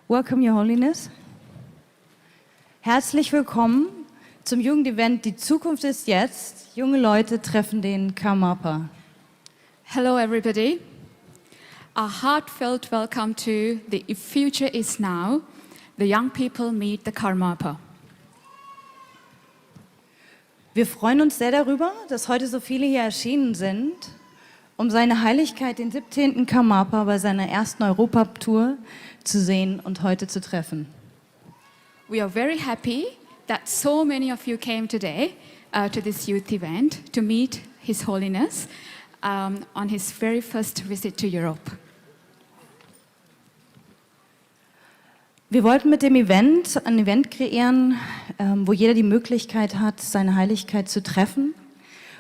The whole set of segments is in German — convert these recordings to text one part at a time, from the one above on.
Welcome, Your Holiness. Herzlich willkommen zum Jugendevent Die Zukunft ist jetzt. Junge Leute treffen den Karmapa. Hello, everybody. A heartfelt welcome to the Future is Now. The young people meet the Karmapa. Wir freuen uns sehr darüber, dass heute so viele hier erschienen sind, um seine Heiligkeit, den 17. Karmapa, bei seiner ersten Europatour zu sehen und heute zu treffen. We are very happy that so many of you came today to this youth event to meet His Holiness on his very first visit to Europe. Wir wollten mit dem Event ein Event kreieren, wo jeder die Möglichkeit hat, seine Heiligkeit zu treffen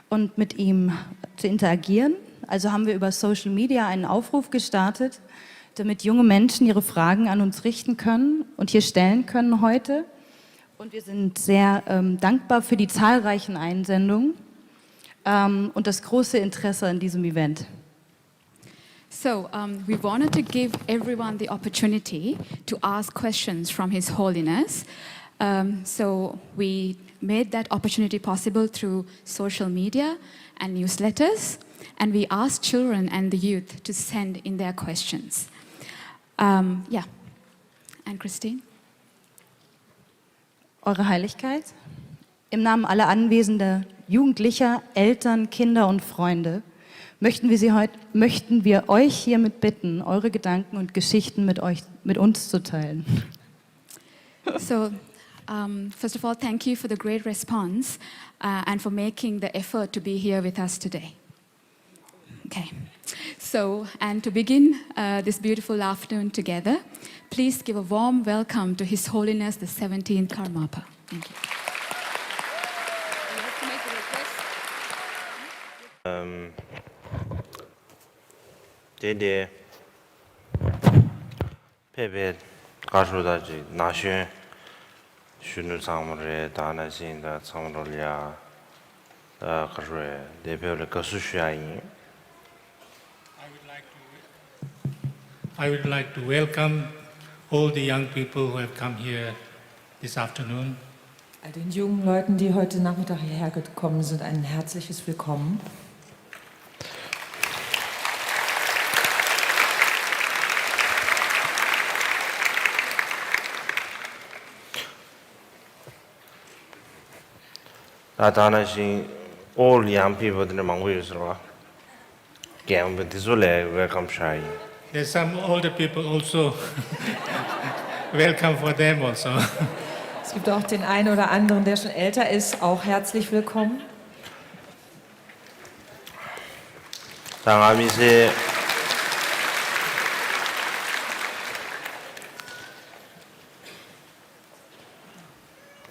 und mit ihm zu interagieren. Also haben wir über Social Media einen Aufruf gestartet, damit junge Menschen ihre Fragen an uns richten können und hier stellen können heute. Und wir sind sehr dankbar für die zahlreichen Einsendungen und das große Interesse an diesem Event. So we wanted to give everyone the opportunity to ask questions from His Holiness. So we made that opportunity possible through social media and newsletters, and we asked children and the youth to send in their questions. Yeah, and Christine? Eure Heiligkeit, im Namen aller anwesenden Jugendlicher, Eltern, Kinder und Freunde möchten wir euch hiermit bitten, eure Gedanken und Geschichten mit uns zu teilen. So, first of all, thank you for the great response and for making the effort to be here with us today. Okay, so, and to begin this beautiful afternoon together, please give a warm welcome to His Holiness the 17th Karmapa. Thank you. 데데 페베 가수다지 나슈 슈누 상무르에 다나신다 상무르야 가수에 대표를 가수슈야인 I would like to welcome all the young people who have come here this afternoon. All den jungen Leuten, die heute Nachmittag hierher gekommen sind, ein herzliches Willkommen. 다나신 all young people 들 망고유스로 게임 디솔레 웰컴 샤이 There's some older people also. Welcome for them also. Es gibt auch den einen oder anderen, der schon älter ist, auch herzlich willkommen. 당아미세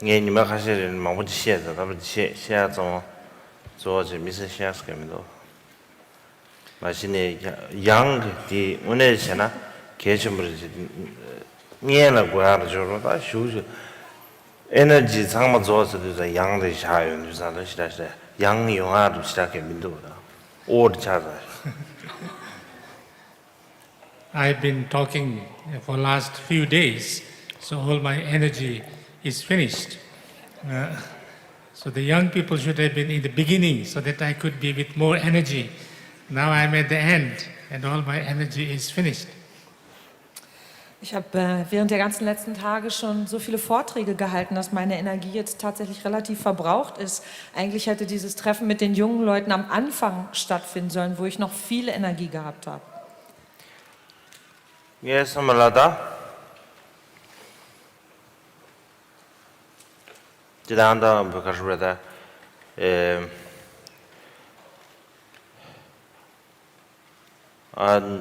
你们还是忙不起的，他们现在做这没事现实根本都，那现在养的我那些呢，开始不是年了过样的就是说他休息，energy长么做是都在养的下用，就是啥东西是养用啊，都是在根本都的，我的家子。I've been talking for last few days, so all my energy is finished. So the young people should have been in the beginning so that I could be with more energy. Now I'm at the end and all my energy is finished. Ich habe während der ganzen letzten Tage schon so viele Vorträge gehalten, dass meine Energie jetzt tatsächlich relativ verbraucht ist. Eigentlich hätte dieses Treffen mit den jungen Leuten am Anfang stattfinden sollen, wo ich noch viel Energie gehabt habe. Yes, Amalada. 지난다 버카르다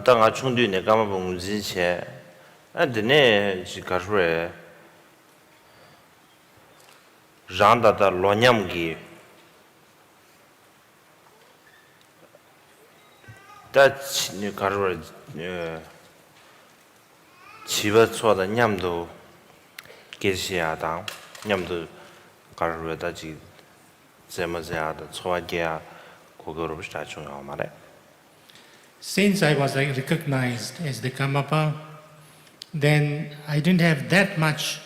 당아 충뒤네 까마봉 지체 안드네 지카르에 잔다다 로냠기 다치 카르에 집어쳐다 냠도 계시야다 냠도 가르에다지 제마자다 초아게야 고거로 시다 중요 말에 Since I was recognized as the Karmapa, then I didn't have that much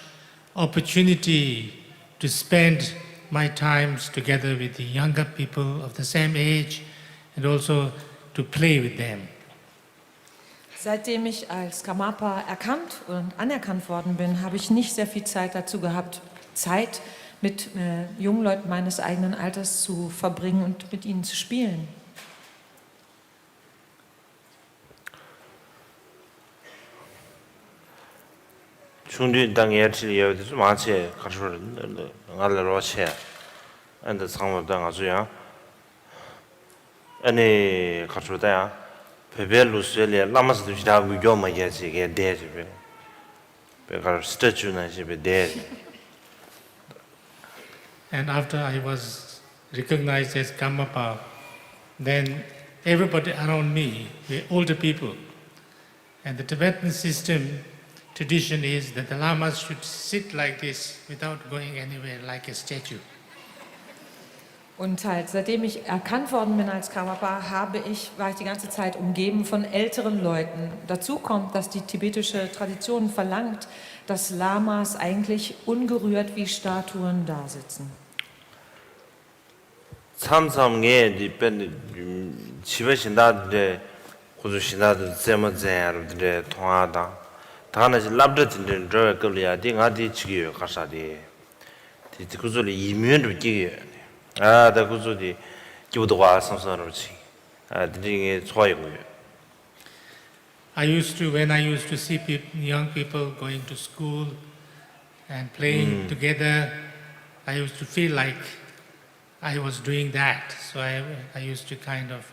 opportunity to spend my times together with the younger people of the same age and also to play with them. Seitdem ich als Karmapa erkannt und anerkannt worden bin, habe ich nicht sehr viel Zeit dazu gehabt, Zeit mit jungen Leuten meines eigenen Alters zu verbringen und mit ihnen zu spielen. 충분히 당에 지리에 좀 많지 가르쳐는 나를 로체 안데 상무당 아주야 아니 가르쳐다야 베벨루스엘에 라마스도 지다고 요마야지게 대지베 베가 스태츄나 집에 대 And after I was recognized as Karmapa, then everybody around me were older people. And the Tibetan system tradition is that the lamas should sit like this without going anywhere, like a statue. Und halt, seitdem ich erkannt worden bin als Karmapa, war ich die ganze Zeit umgeben von älteren Leuten. Dazu kommt, dass die tibetische Tradition verlangt, dass Lamas eigentlich ungerührt wie Statuen dasitzen. 참sam게 디벤 집에 신다데 고주 신다데 제모제르데 통하다 다나지 랍드tin 저 걸이야 딩아디 지기요 가사디 디 고주리 이면도 지기 아다 고주디 기부도 와 선선으로지 아 디게 좋아요고요. When I used to see young people going to school and playing together, I used to feel like I was doing that. So I used to kind of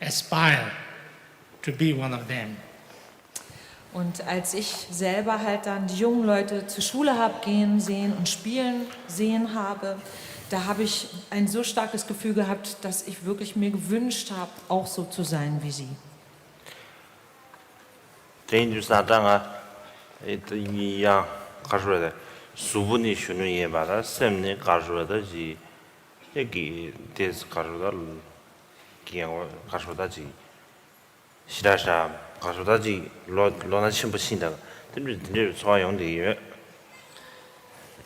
aspire to be one of them. Und als ich selber halt dann die jungen Leute zur Schule habe gehen sehen und spielen sehen habe, da habe ich ein so starkes Gefühl gehabt, dass ich wirklich mir gewünscht habe, auch so zu sein wie sie. 대인주사장아 이야 가르쳐야 수분이 쉬는 예 받아 샘네 가르쳐야지 여기 데스 가르쳐다 기양 가르쳐다지 시다샤 가르쳐다지 로나 심부 신다 근데 소용돼.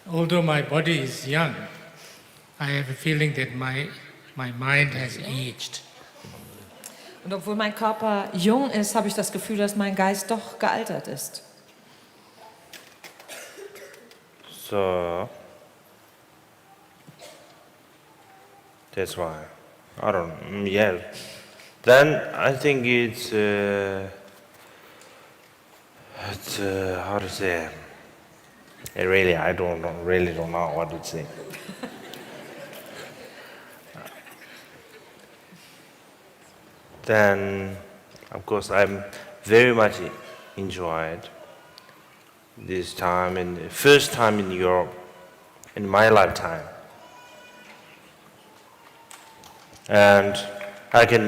Although my body is young, I have a feeling that my mind has aged. Und obwohl mein Körper jung ist, habe ich das Gefühl, dass mein Geist doch gealtert ist. So that's why I don't yeah. Then I think it's how to say. Really, I really don't know what to say. Then, of course, I'm very much enjoyed this time and first time in Europe in my lifetime. And I get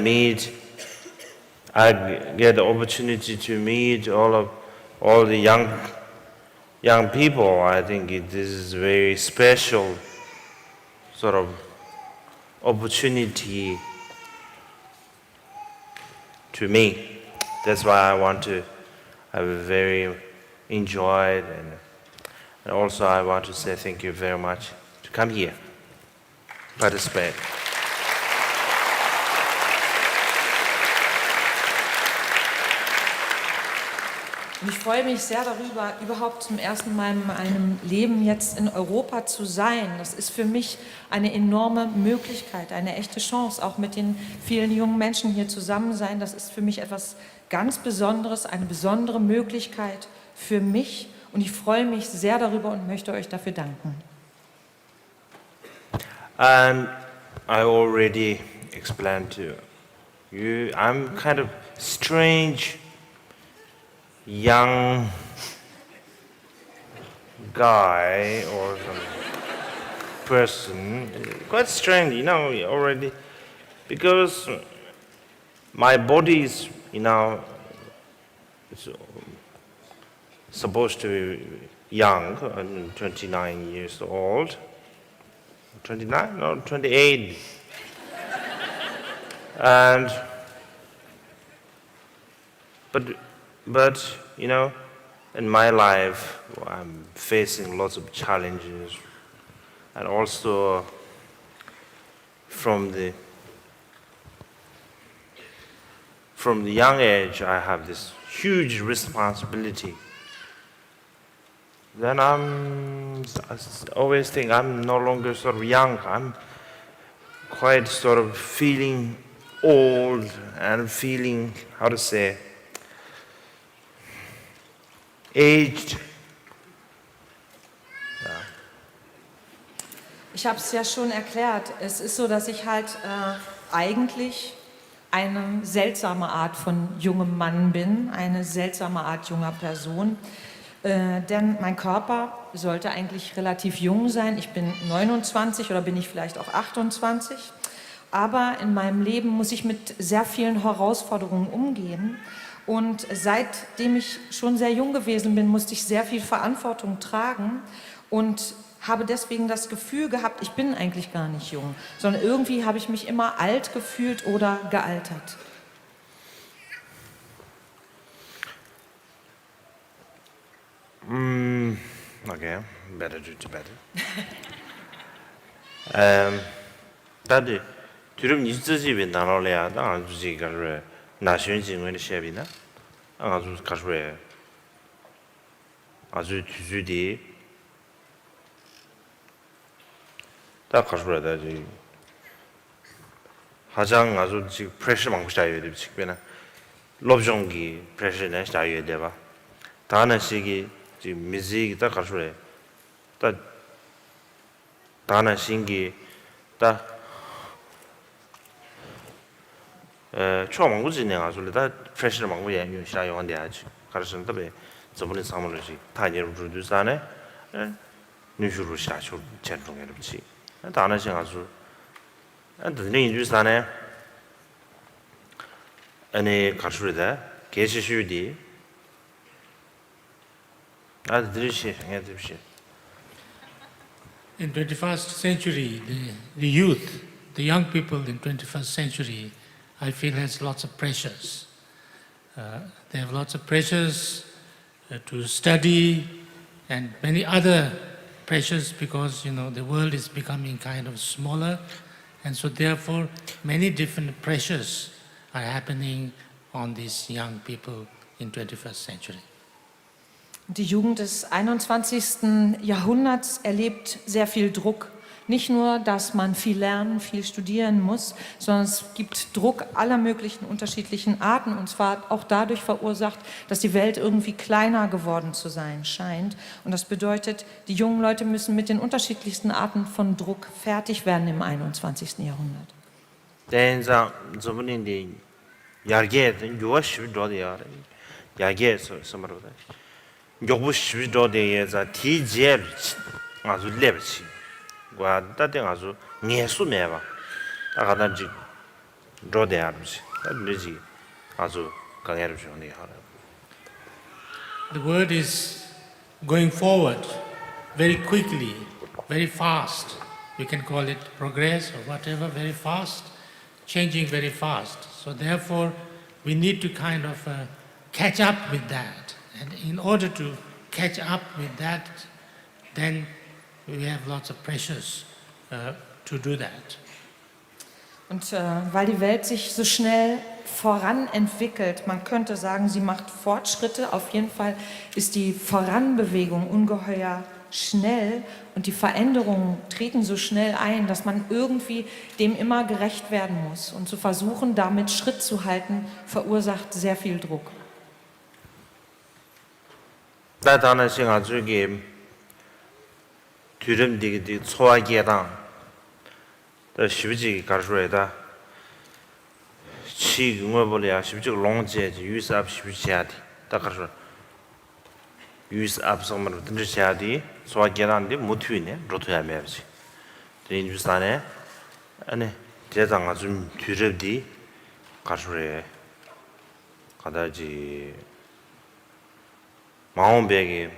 the opportunity to meet all the young people. I think this is a very special sort of opportunity to me. That's why I very enjoyed and also I want to say thank you very much to come here, participate. Und ich freue mich sehr darüber, überhaupt zum ersten Mal in meinem Leben jetzt in Europa zu sein. Das ist für mich eine enorme Möglichkeit, eine echte Chance, auch mit den vielen jungen Menschen hier zusammen sein. Das ist für mich etwas ganz Besonderes, eine besondere Möglichkeit für mich. Und ich freue mich sehr darüber und möchte euch dafür danken. And I already explained to you, I'm kind of strange young guy or some person, quite strange, already, because my body is, it's supposed to be young, I'm 29 years old, 29? No, 28. But in my life, I'm facing lots of challenges, and also from the young age, I have this huge responsibility. Then I always think I'm no longer sort of young. I'm quite sort of feeling old and feeling, how to say, aged. Ich habe es ja schon erklärt. Es ist so, dass ich halt eigentlich eine seltsame Art von jungem Mann bin, eine seltsame Art junger Person. Denn mein Körper sollte eigentlich relativ jung sein. Ich bin 29 oder bin ich vielleicht auch 28. Aber in meinem Leben muss ich mit sehr vielen Herausforderungen umgehen. Und seitdem ich schon sehr jung gewesen bin, musste ich sehr viel Verantwortung tragen und habe deswegen das Gefühl gehabt, ich bin eigentlich gar nicht jung, sondern irgendwie habe ich mich immer alt gefühlt oder gealtert. Okay, better do better. 다들 두름 이즈집에 나눠래야 나 아주지 가르 나션징의 셰비나 아주 가르에 아주 주주디 다 가르다지 가장 아주 지금 프레셔 많고 자유에 대비 측면에 롭종기 프레셔는 자유에 대봐 다는 시기 지금 뮤직 다 가르래 다 다는 신기 다 처음 오지 내가 솔다 프레셔 많고 연유 시라 용한데 아주 가르선 더베 저번에 사물을지 다 이제로 주두산에 뉴슈로 시라쇼 전통에 그렇지 다는 신 아주 안드니 주산에 아니 가르다 계시슈디 아들이시 해드시 In 21st century, the youth, the young people in 21st century, I feel has lots of pressures. They have lots of pressures to study and many other pressures because, the world is becoming kind of smaller. And so therefore, many different pressures are happening on these young people in 21st century. Die Jugend des 21. Jahrhunderts erlebt sehr viel Druck. Nicht nur, dass man viel lernen, viel studieren muss, sondern es gibt Druck aller möglichen unterschiedlichen Arten und zwar auch dadurch verursacht, dass die Welt irgendwie kleiner geworden zu sein scheint. Und das bedeutet, die jungen Leute müssen mit den unterschiedlichsten Arten von Druck fertig werden im 21. Jahrhundert. 대인상 저분인데 야게 요시 도디야 야게 서머로다 요부 시도데에자 디제 아주 레버치 와 다데 아주 녜수메바 아가단지 로데아르지 다르지 아주 강해르지 하라. The world is going forward very quickly, very fast. We can call it progress or whatever, very fast, changing very fast. So therefore, we need to kind of catch up with that. And in order to catch up with that, then we have lots of pressures to do that. Und weil die Welt sich so schnell voran entwickelt, man könnte sagen, sie macht Fortschritte, auf jeden Fall ist die Voranbewegung ungeheuer schnell und die Veränderungen treten so schnell ein, dass man irgendwie dem immer gerecht werden muss. Und zu versuchen, damit Schritt zu halten, verursacht sehr viel Druck. 다다는 시간 중에 뒤름디기 초하게당 더 쉽지 가르쳐야다 치응어버려 쉽지 롱제 유스압 쉽지야디 다 가르쳐 유스압 성만 든지야디 초하게당데 못휘네 로토야 매지 된 유산에 아니 제장아 좀 뒤름디 가르쳐야 가다지 마음백이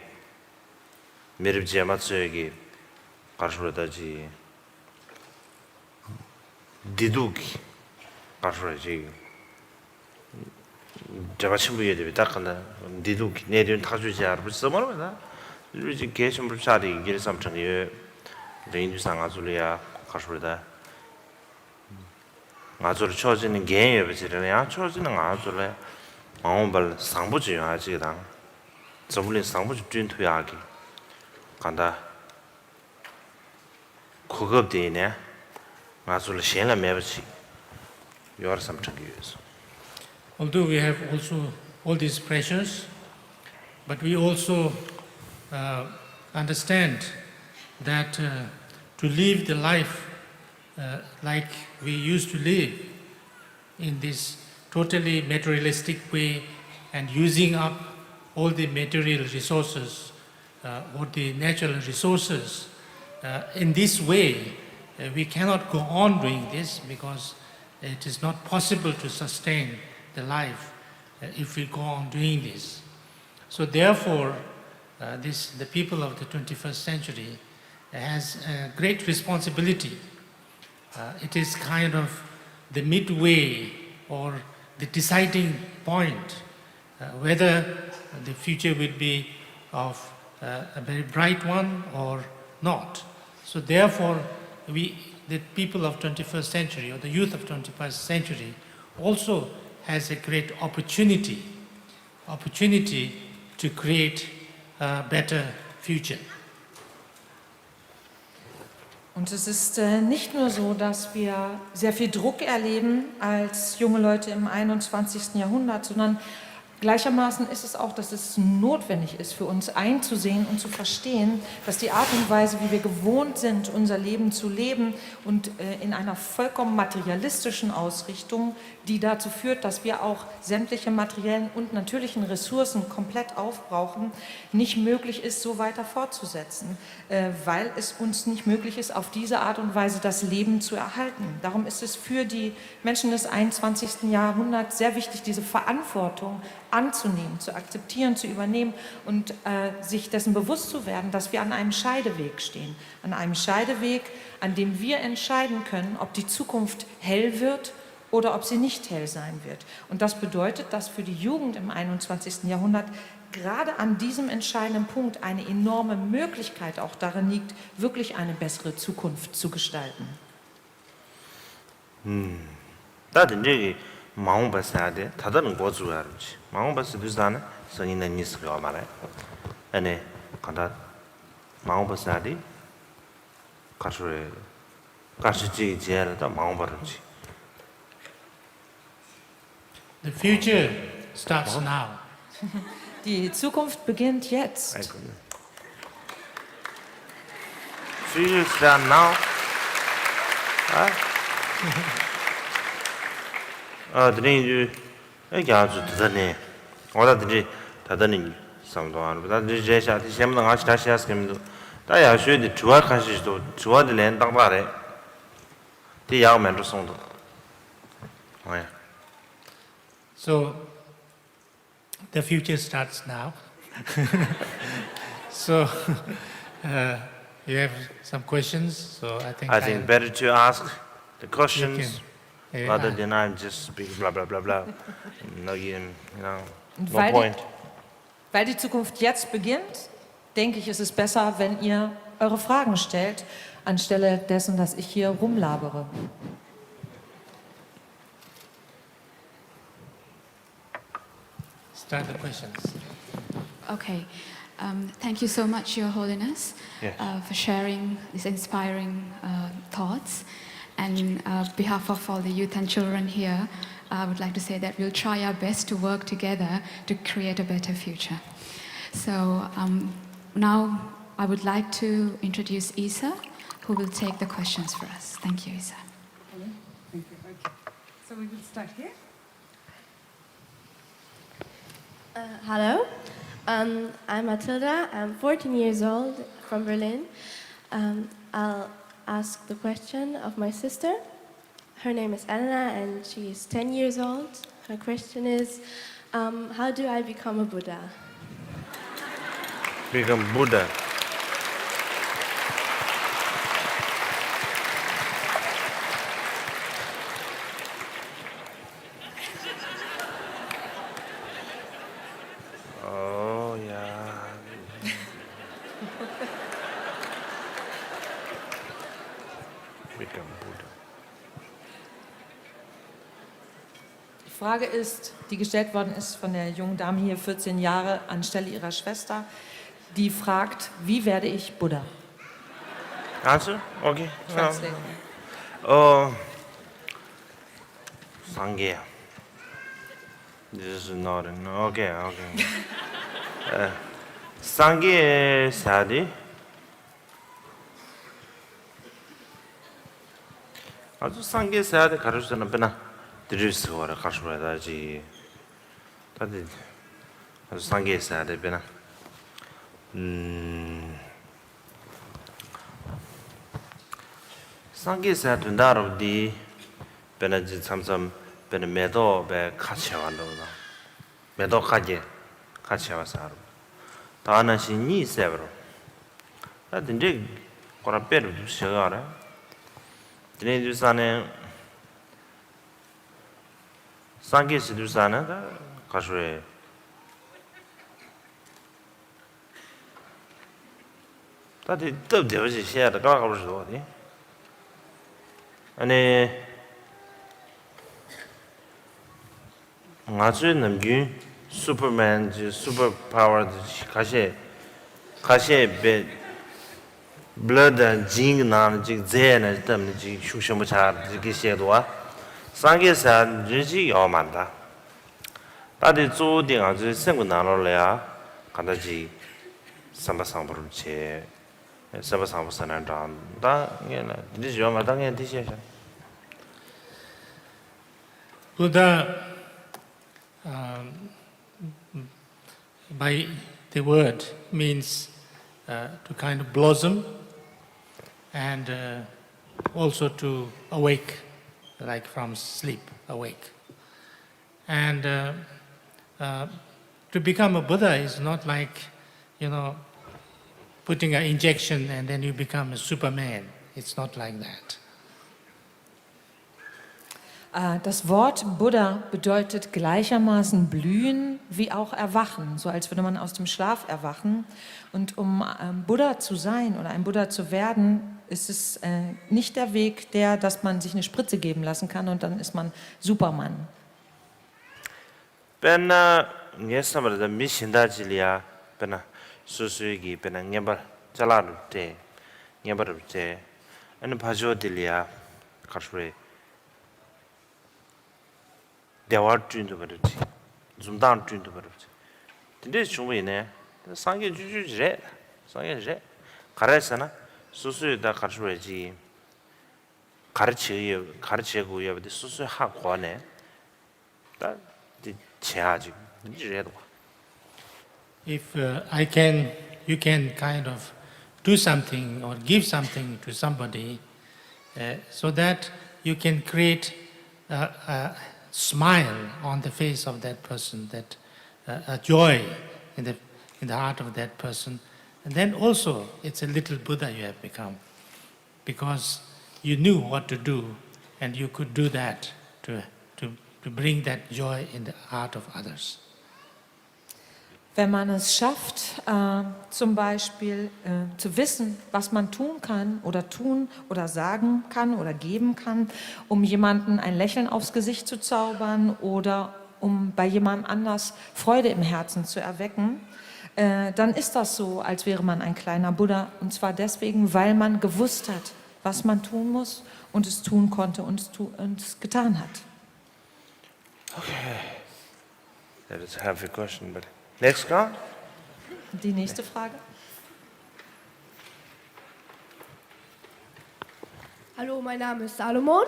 메르제 맞서기 가르쳐다지 디두기 가르쳐지 제가 친구에 대해 딱한다. 니도 내년 타주지 알고 써먹어라. 이제 계신 불사리 길 삼청에 레인지 상아줄이야 가서다. 아주를 쳐지는 게 예배지래야 쳐지는 아주래. 마음발 상부지 아직이다. 저불린 상부지 뛴투야기. 간다. 고급되네. 아주를 신라 매버지. 요르 삼청에서. Although we have also all these pressures, but we also understand that to live the life like we used to live in this totally materialistic way and using up all the material resources or the natural resources, in this way we cannot go on doing this because it is not possible to sustain the life if we go on doing this. So therefore, the people of the 21st century has a great responsibility. It is kind of the midway or the deciding point whether the future will be of a very bright one or not. So therefore, the people of 21st century or the youth of 21st century also has a great opportunity to create a better future. Und es ist nicht nur so, dass wir sehr viel Druck erleben als junge Leute im 21. Jahrhundert, sondern gleichermaßen ist es auch, dass es notwendig ist, für uns einzusehen und zu verstehen, dass die Art und Weise, wie wir gewohnt sind, unser Leben zu leben und in einer vollkommen materialistischen Ausrichtung, die dazu führt, dass wir auch sämtliche materiellen und natürlichen Ressourcen komplett aufbrauchen, nicht möglich ist, so weiter fortzusetzen, weil es uns nicht möglich ist, auf diese Art und Weise das Leben zu erhalten. Darum ist es für die Menschen des 21. Jahrhunderts sehr wichtig, diese Verantwortung anzunehmen, zu akzeptieren, zu übernehmen und sich dessen bewusst zu werden, dass wir an einem Scheideweg stehen. An einem Scheideweg, an dem wir entscheiden können, ob die Zukunft hell wird oder ob sie nicht hell sein wird. Und das bedeutet, dass für die Jugend im 21. Jahrhundert gerade an diesem entscheidenden Punkt eine enorme Möglichkeit auch darin liegt, wirklich eine bessere Zukunft zu gestalten. 마음 봤어야 돼. 다들은 고주야 그렇지. 마음 봤을 때 비슷하네. 선인은 니스가 말해. 아니, 간다. 마음 봤어야 돼. 가수에 가수지 제일다 마음 바르지. The future starts now. Die Zukunft beginnt jetzt. Future start now. 드린 이게 아주 대단해. 어다들이 다다는 상도하는 다들 제샤티 셈는 같이 다시 하스게도 다야 쉬어도 주와 가시도 주와들 낸 당바래. 디야면도 송도. So the future starts now. So you have some questions. So I think better to ask the questions. Yeah. Rather than I'm just speaking blah blah blah blah. No, Und no point. Weil die Zukunft jetzt beginnt, denke ich, ist es besser, wenn ihr eure Fragen stellt, anstelle dessen, dass ich hier rumlabere. Start the questions. Okay. Thank you so much, Your Holiness, Yes. for sharing these inspiring thoughts. And on behalf of all the youth and children here, I would like to say that we'll try our best to work together to create a better future. So now I would like to introduce Isa, who will take the questions for us. Thank you, Isa. Thank you. Okay. So we will start here. Hello, I'm Matilda. I'm 14 years old from Berlin. I'll ask the question of my sister. Her name is Anna and she's 10 years old. Her question is, how do I become a Buddha? Become Buddha. become Buddha. Die Frage ist, die gestellt worden ist von der jungen Dame hier, 14 Jahre, anstelle ihrer Schwester, die fragt, wie werde ich Buddha? Answer? Okay. Translate. Sangye. This is not an okay. Sangye sadi. 아주 상계 사야돼 가르쳐는 배나 드릴스워라 가르쳐야지. 다들 아주 상계 사야돼 배나. 상계 사야 된다로디 배나지 참참 배나 매도 배 같이 와는다. 매도 같이 와서 다는 신이 세브로. 다들 이제 거라 빼로 주셔라. Today 주사는 상계 시두사는 가수에 다들 또 되지 해야 돼. 가고 싶어 어디? 아니 아주 남규 슈퍼맨 슈퍼 파워 가시 배 blood and jing nan jing zen tam ji shu shu mu cha ji xie duo sang ge san ri ji yao man da da de zu ding a ji sen gu nan lo le ya kan da ji sam ba sang bu ru che sam ba sang bu san nan da da nge na ji ji ma da nge di xie xia Buddha, by the word, means to kind of blossom and also to awake, like from sleep, awake. And to become a Buddha is not like, putting an injection and then you become a Superman. It's not like that. Das Wort Buddha bedeutet gleichermaßen blühen wie auch erwachen, so als würde man aus dem Schlaf erwachen. Und um Buddha zu sein oder ein Buddha zu werden, ist es nicht der Weg, dass man sich eine Spritze geben lassen kann und dann ist man Superman. Bena ngesamar da mishinda jilia bena susuigi bena ngebar jalaru te ngebar te ane bhajo dilia karshwe 대화 준도 버렸지. 좀당 준도 버렸지. 근데 중국이네. 상계 주주지래. 상계지래. 가르쳐나 수수에다 가르쳐야지. 가르치고 여부터 수수 하고네. 다 제하지. 이래도. If you can kind of do something or give something to somebody so that you can create a smile on the face of that person, that a joy in the heart of that person, and then also it's a little Buddha you have become, because you knew what to do and you could do that to bring that joy in the heart of others. Wenn man es schafft, zum Beispiel zu wissen, was man tun kann oder sagen kann oder geben kann, um jemanden ein Lächeln aufs Gesicht zu zaubern oder um bei jemandem anders Freude im Herzen zu erwecken, dann ist das so, als wäre man ein kleiner Buddha. Und zwar deswegen, weil man gewusst hat, was man tun muss und es tun konnte und es getan hat. Okay. That is a heavy question, but next go. Die nächste Frage. Hallo, mein Name ist Salomon.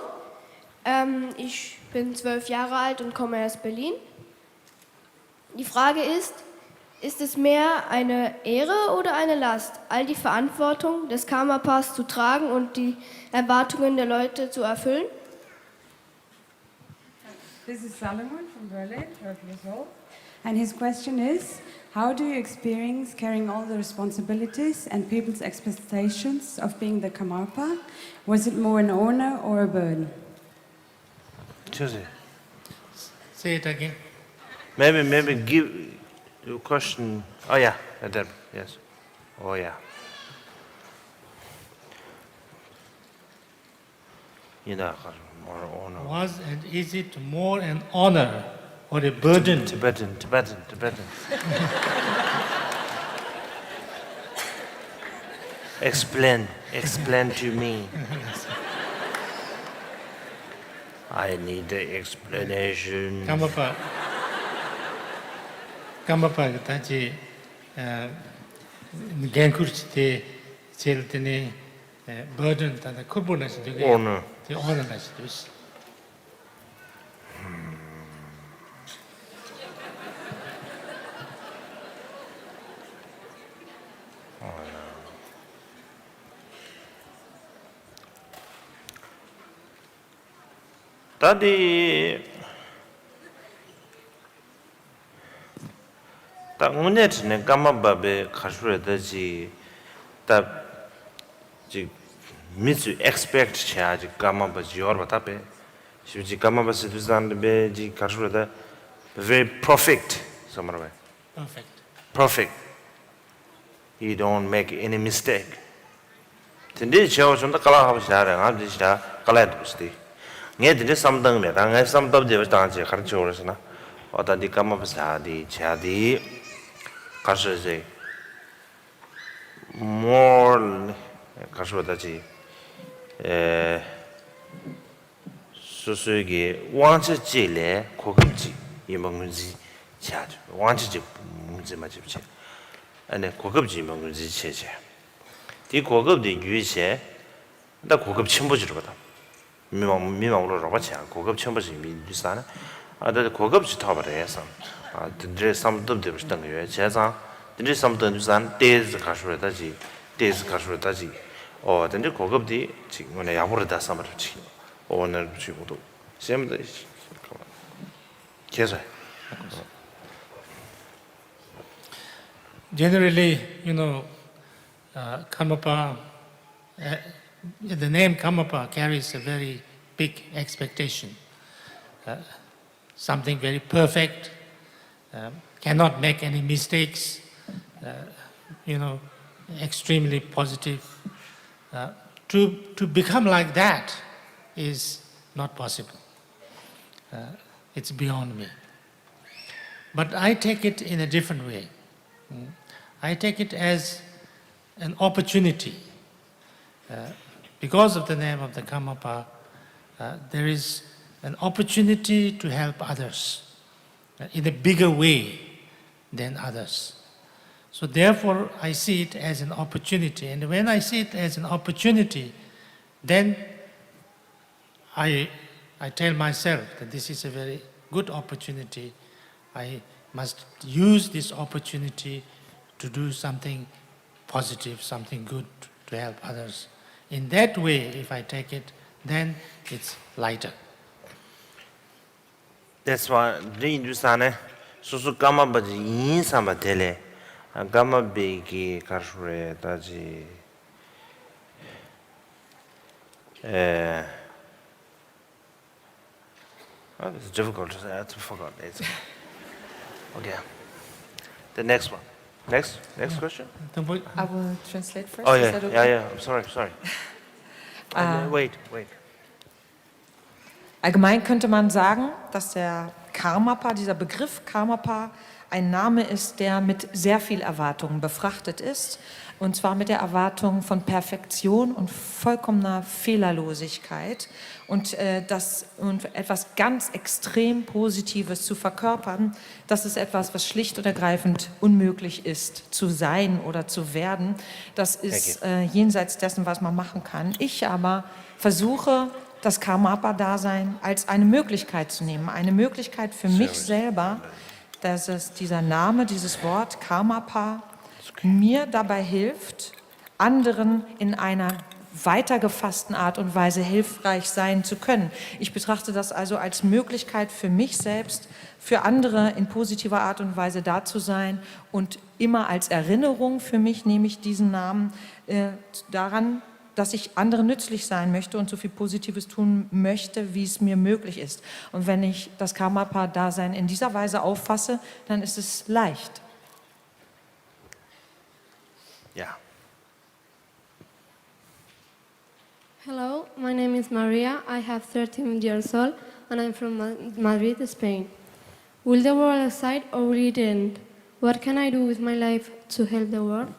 Ich bin 12 Jahre alt und komme aus Berlin. Die Frage ist es mehr eine Ehre oder eine Last, all die Verantwortung des Karma-Paths zu tragen und die Erwartungen der Leute zu erfüllen? This is Salomon from Berlin, 12 years old. And his question is, how do you experience carrying all the responsibilities and people's expectations of being the Karmapa? Was it more an honor or a burden? Say it again. Maybe give your question. Oh yeah, that, yes. Oh yeah. more honor. Was and is it more an honor or a burden? Tibetan. Explain to me. I need the explanation. Kamapa tachi genkurchite cheltene burden tanda kubuna siduge. Honor. The honor nasidus. Tadi ta ngunet ne kama babe khashure da ji ta ji mitsu expect cha ji kama ba ji or bata pe shi ji kama ba se duzan be ji khashure da very perfect samar perfect you don't make any mistake tinde chao chon da kala ha sha ra nga ji sha kala du sti nghe thì something này, đang nghe something gì vậy đang chỉ khởi chỗ rồi na, ở đây đi cầm một cái gì, chia đi, cái gì, more, cái gì đó gì, số cái, 忘记记了，可不记，也没关系，chia đi, 忘记记，没记嘛记不记，那可不记没关系切切，第可不的语切，那可不听不记了吧？ 미망으로 로바치야 고급 첨부지 미주사나 아들 고급지 타버려서 아 드레 삼도 되고 싶던 거예요 제가 드레 삼도 주산 데즈 가셔다지 근데 고급디 지금 오늘 야보르다 삼버지 오늘 지금도 샘도 계속 Generally, Karmapa, the name Karmapa carries a very big expectation. Something very perfect, cannot make any mistakes, extremely positive. To become like that is not possible. It's beyond me. But I take it in a different way. I take it as an opportunity. Because of the name of the Karmapa, there is an opportunity to help others in a bigger way than others. So therefore, I see it as an opportunity. And when I see it as an opportunity, then I tell myself that this is a very good opportunity. I must use this opportunity to do something positive, something good to help others. In that way, if I take it, then it's lighter. That's why the Indusane, so Gama Baji in Samba Tele, and Gama Bigi Kashre Daji. It's difficult to say, I forgot it. Okay. The next one. Next question? I will translate first. Oh Is yeah, that okay? yeah. I'm sorry. Wait. Allgemein könnte man sagen, dass der Karmapa, dieser Begriff Karmapa, ein Name ist, der mit sehr viel Erwartungen befrachtet ist. Und zwar mit der Erwartung von Perfektion und vollkommener Fehlerlosigkeit. Und etwas ganz extrem Positives zu verkörpern, das ist etwas, was schlicht und ergreifend unmöglich ist, zu sein oder zu werden. Das ist jenseits dessen, was man machen kann. Ich aber versuche, das Karmapa-Dasein als eine Möglichkeit zu nehmen. Eine Möglichkeit für mich selber, dass es dieser Name, dieses Wort Karmapa mir dabei hilft, anderen in einer weitergefassten Art und Weise hilfreich sein zu können. Ich betrachte das also als Möglichkeit für mich selbst, für andere in positiver Art und Weise da zu sein und immer als Erinnerung für mich nehme ich diesen Namen daran, dass ich anderen nützlich sein möchte und so viel Positives tun möchte, wie es mir möglich ist. Und wenn ich das Karmapa-Dasein in dieser Weise auffasse, dann ist es leicht. Ja. Hello, my name is Maria. I have 13 years old and I'm from Madrid, Spain. Will the world exist or will it end? What can I do with my life to help the world?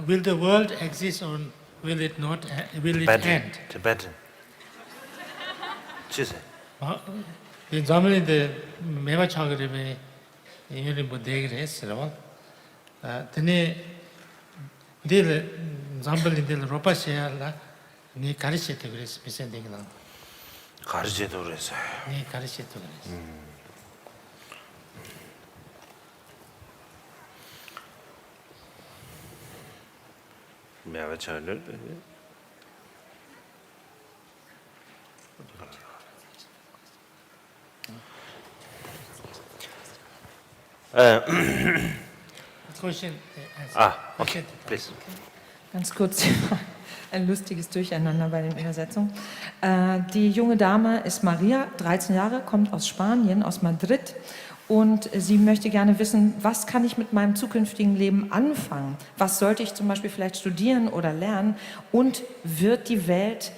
Will the world exist or will it not? Will it end? Tibetan. Chise. In Zamali the Meva Chagre Yuri Budegres, Tene Dil Zambali Dil Ropa Shea Ni Karishetugris, Missending. Karjetores. Ni Karishetugris. Meva Chagre. Question. Okay, please. Ganz kurz, ein lustiges Durcheinander bei den Übersetzungen. Die junge Dame ist Maria, 13 Jahre, kommt aus Spanien, aus Madrid. Und sie möchte gerne wissen, was kann ich mit meinem zukünftigen Leben anfangen? Was sollte ich zum Beispiel vielleicht studieren oder lernen? Und wird die Welt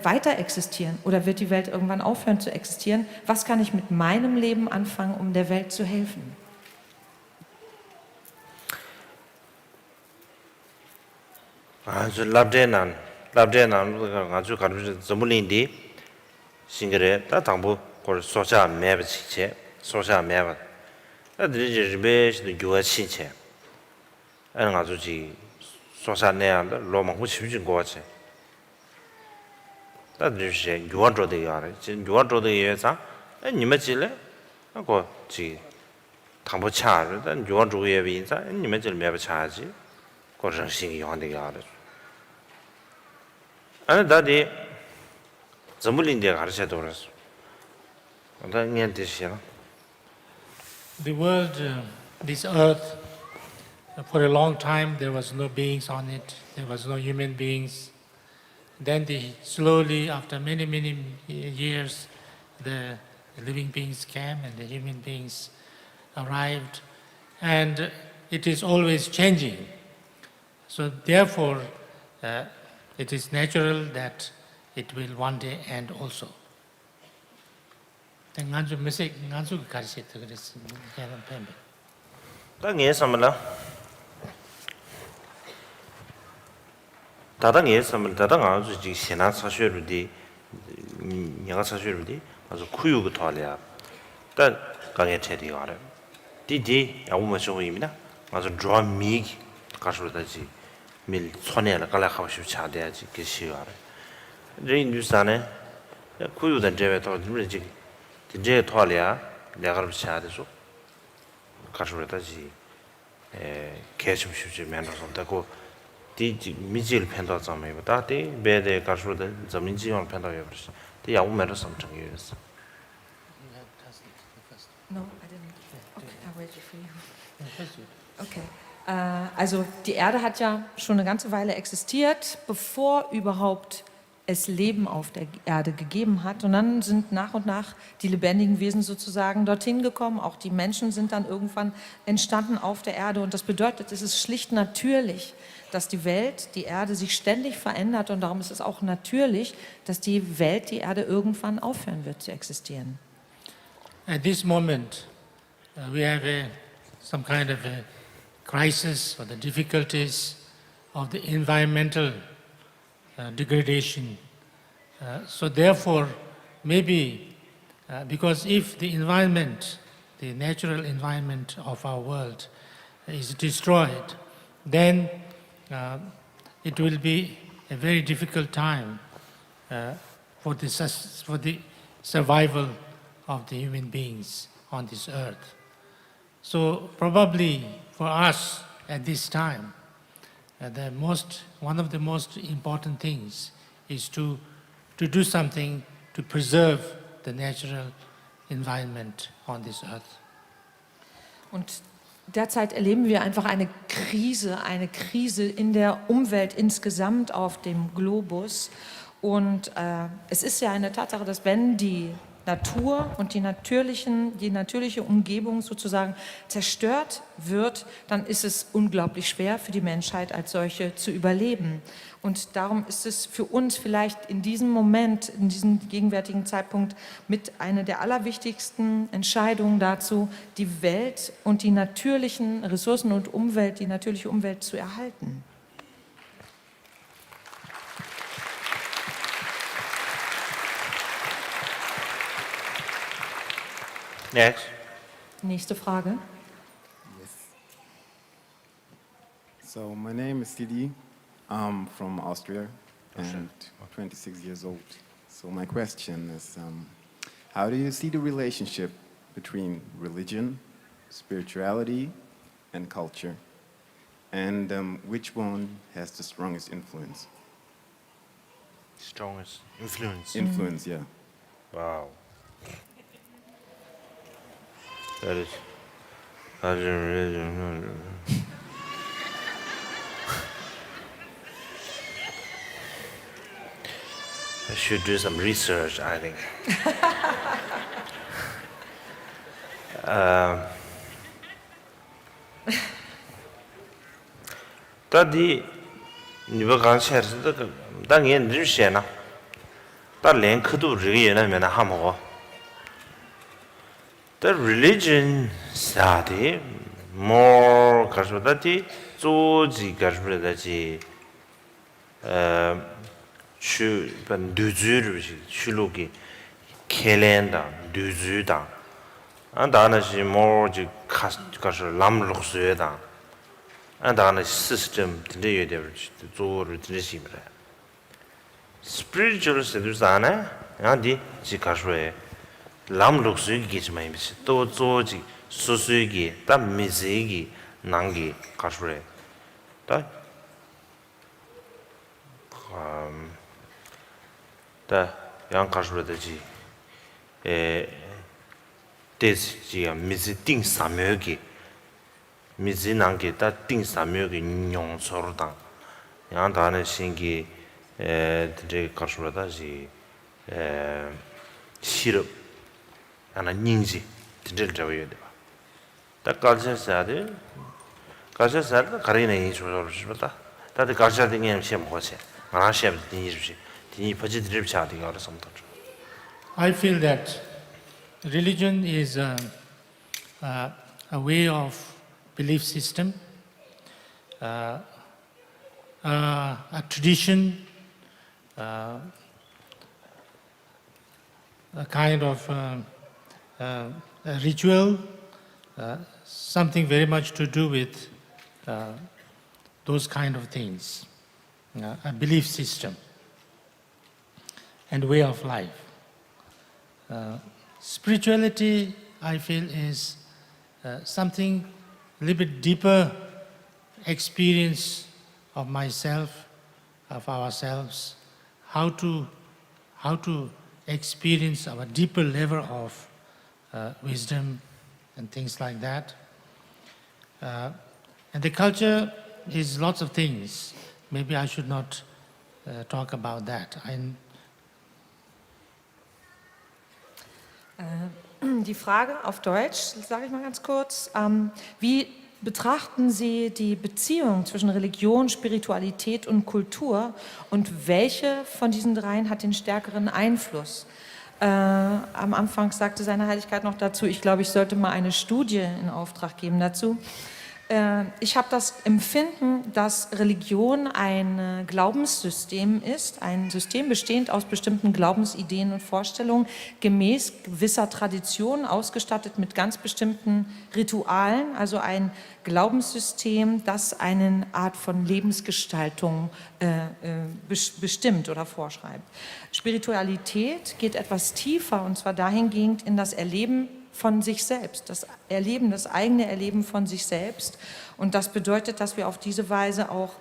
weiter existieren oder wird die Welt irgendwann aufhören zu existieren? Was kann ich mit meinem Leben anfangen, um der Welt zu helfen? 아주 랍데난 아주 가르쳐 전문인데 싱그레 다 당부 걸 소샤 매버치체 소샤 매버 나들이 리베스도 교화 신체 아는 아주지 소샤 내한다 로망 후치진 거지 나들이 교화 조대 야래 지금 교화 조대 예사 니们지래 하고 지 당부 차를 단 교화 조에 비인사 니们지 매버 차지 거정 신이 요한데 야래 아니 다디 전문인데 가르쳐도 그랬어. The world, this earth, for a long time there was no beings on it, there was no human beings. Then slowly, after many years, the living beings came and the human beings arrived. And it is always changing. So therefore, it is natural that it will one day end also. nganju message nganju 가르쳐 그랬어. 걔는 뱀. 당에 삼을라. 다당에 삼을 다당 아주 지 신앙 사셔르디 내가 사셔르디 아주 쿠유가 돌이야. 단 강에 체리 와래. 디디 야우마 쇼입니다. 아주 드라미 가서다지 밀 손에라 갈라 하고 싶지 않대야지 그 시와래. 레인주산에 쿠유된 제베도 그러지 이제 토알이야 내가 차야돼서 가서다지 개심 쉽지 면서 되고 디 미질 팬도 점에 다데 배대 가서다 점인지용 팬도 해버렸어. 디 야우메로 섬정이었어. No, I didn't. Okay, I'll wait for you. Okay. Also die Erde hat ja schon eine ganze Weile existiert, bevor überhaupt es Leben auf der Erde gegeben hat. Und dann sind nach und nach die lebendigen Wesen sozusagen dorthin gekommen. Auch die Menschen sind dann irgendwann entstanden auf der Erde. Und das bedeutet, es ist schlicht natürlich, dass die Welt, die Erde sich ständig verändert. Und darum ist es auch natürlich, dass die Welt, die Erde irgendwann aufhören wird zu existieren. At this moment, we have some kind of a crisis or the difficulties of the environmental degradation. So therefore, maybe because if the environment, the natural environment of our world is destroyed, then it will be a very difficult time for the survival of the human beings on this earth. So probably for us at this time, one of the most important things is to do something to preserve the natural environment on this earth. Und derzeit erleben wir einfach eine Krise in der Umwelt insgesamt auf dem Globus. Und es ist ja eine Tatsache, dass wenn die Natur und die natürliche Umgebung sozusagen zerstört wird, dann ist es unglaublich schwer für die Menschheit als solche zu überleben. Und darum ist es für uns vielleicht in diesem Moment, in diesem gegenwärtigen Zeitpunkt mit einer der allerwichtigsten Entscheidungen dazu, die Welt und die natürlichen Ressourcen und Umwelt, die natürliche Umwelt zu erhalten. Next. Nächste Frage. So my name is Sidi. I'm from Austria and 26 years old. So my question is, how do you see the relationship between religion, spirituality, and culture? And which one has the strongest influence? Strongest influence. Influence, yeah. Wow. That is religion. I should do some research, I think. Tadi niba gang cher da ngien ri she na. Da len kdu ri ye na me na ha mo. The religion study more kasudati zoji kasudati shu ban duzur shulugi kelenda duzuda andana ji more ji kas lam luxueda andana system de yede zoru de simra spiritual sedusana andi ji kaswe lam luxugi gi mai bis to zoji susugi ta mizegi nangi kaswe ta 다 양가스로다지 데스지야 미지띵 사묘기 미지난게 다 띵사묘기 뇽서로다 양다네 신기 드제 가스로다지 시럽 하나 닌지 드들 잡아야 돼. 딱 가르쳐서야 가르쳐서 가리네 이소로 싶다. 다들 가르쳐 되게 시험 보세. 안 시험 되니 I feel that religion is a way of belief system, a tradition, a kind of a ritual, something very much to do with those kind of things, a belief system and way of life. Spirituality, I feel, is something a little bit deeper experience of myself, of ourselves, how to experience our deeper level of wisdom and things like that. And the culture is lots of things. Maybe I should not talk about that. Die Frage auf Deutsch, sage ich mal ganz kurz. Wie betrachten Sie die Beziehung zwischen Religion, Spiritualität und Kultur und welche von diesen dreien hat den stärkeren Einfluss? Am Anfang sagte seine Heiligkeit noch dazu, ich glaube, ich sollte mal eine Studie in Auftrag geben dazu. Ich habe das Empfinden, dass Religion ein Glaubenssystem ist, ein System bestehend aus bestimmten Glaubensideen und Vorstellungen, gemäß gewisser Traditionen, ausgestattet mit ganz bestimmten Ritualen, also ein Glaubenssystem, das eine Art von Lebensgestaltung bestimmt oder vorschreibt. Spiritualität geht etwas tiefer, und zwar dahingehend in das Erleben von sich selbst, das eigene Erleben von sich selbst. Und das bedeutet, dass wir auf diese Weise auch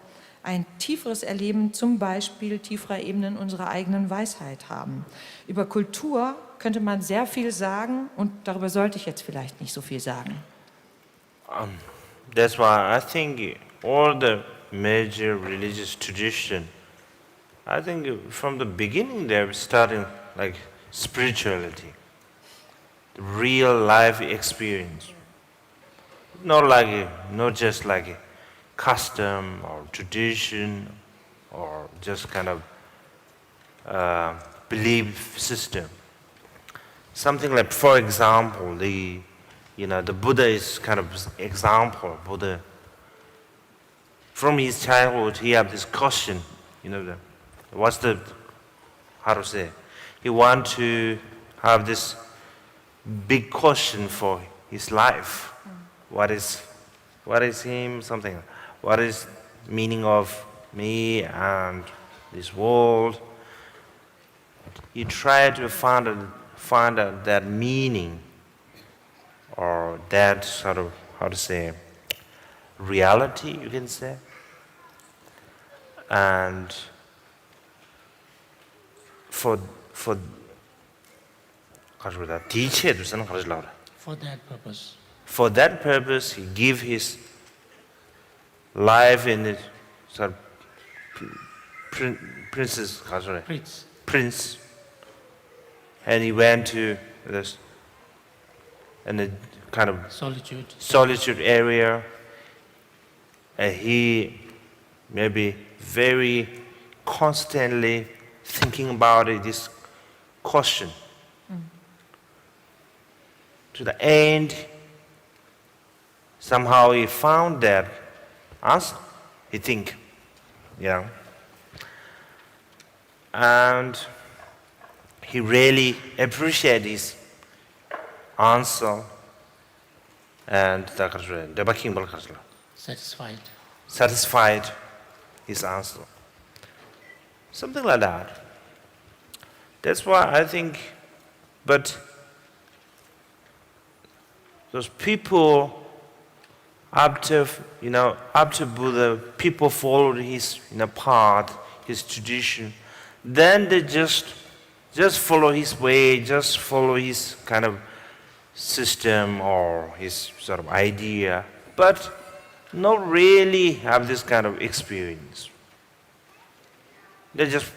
ein tieferes Erleben, zum Beispiel tieferer Ebenen unserer eigenen Weisheit haben. Über Kultur könnte man sehr viel sagen und darüber sollte ich jetzt vielleicht nicht so viel sagen. That's why I think all the major religious tradition, I think from the beginning they're starting like spirituality. real life experience. Not just like a custom or tradition or just kind of belief system. Something like, for example, the Buddha is kind of example. Buddha, from his childhood, he had this question, he want to have this big question for his life. What is him, something, what is meaning of me and this world? He tried to find out that meaning or that sort of, reality, you can say. And for that purpose, he gave his life in the sort of prince, and he went to this in a kind of solitude area, and he maybe very constantly thinking about this question. To the end, somehow he found that answer, he think, and he really appreciated his answer and satisfied his answer. Something like that. That's why I think, but those people after Buddha, people followed his path, his tradition, then they just follow his way, just follow his kind of system or his sort of idea, but not really have this kind of experience. They just,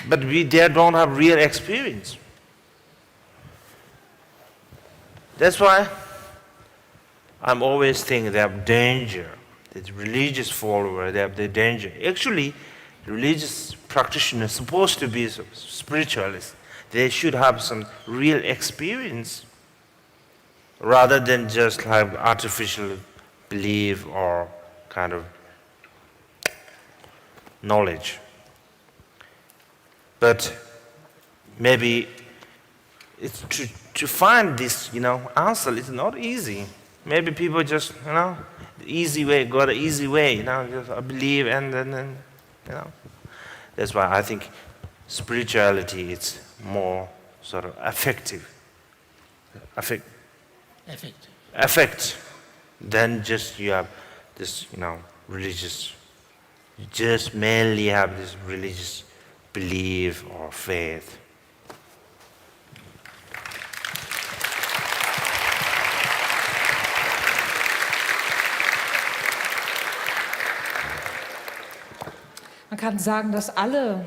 but they don't have real experience. That's why I'm always thinking they have danger. The religious follower, they have the danger. Actually, religious practitioners are supposed to be spiritualists. They should have some real experience rather than just have artificial belief or kind of knowledge. But maybe it's to find this, answer is not easy. Maybe people just, the easy way, go the easy way, just believe and then. That's why I think spirituality is more sort of effective than just you have this, religious. You just mainly have this religious belief or faith. Man kann sagen, dass alle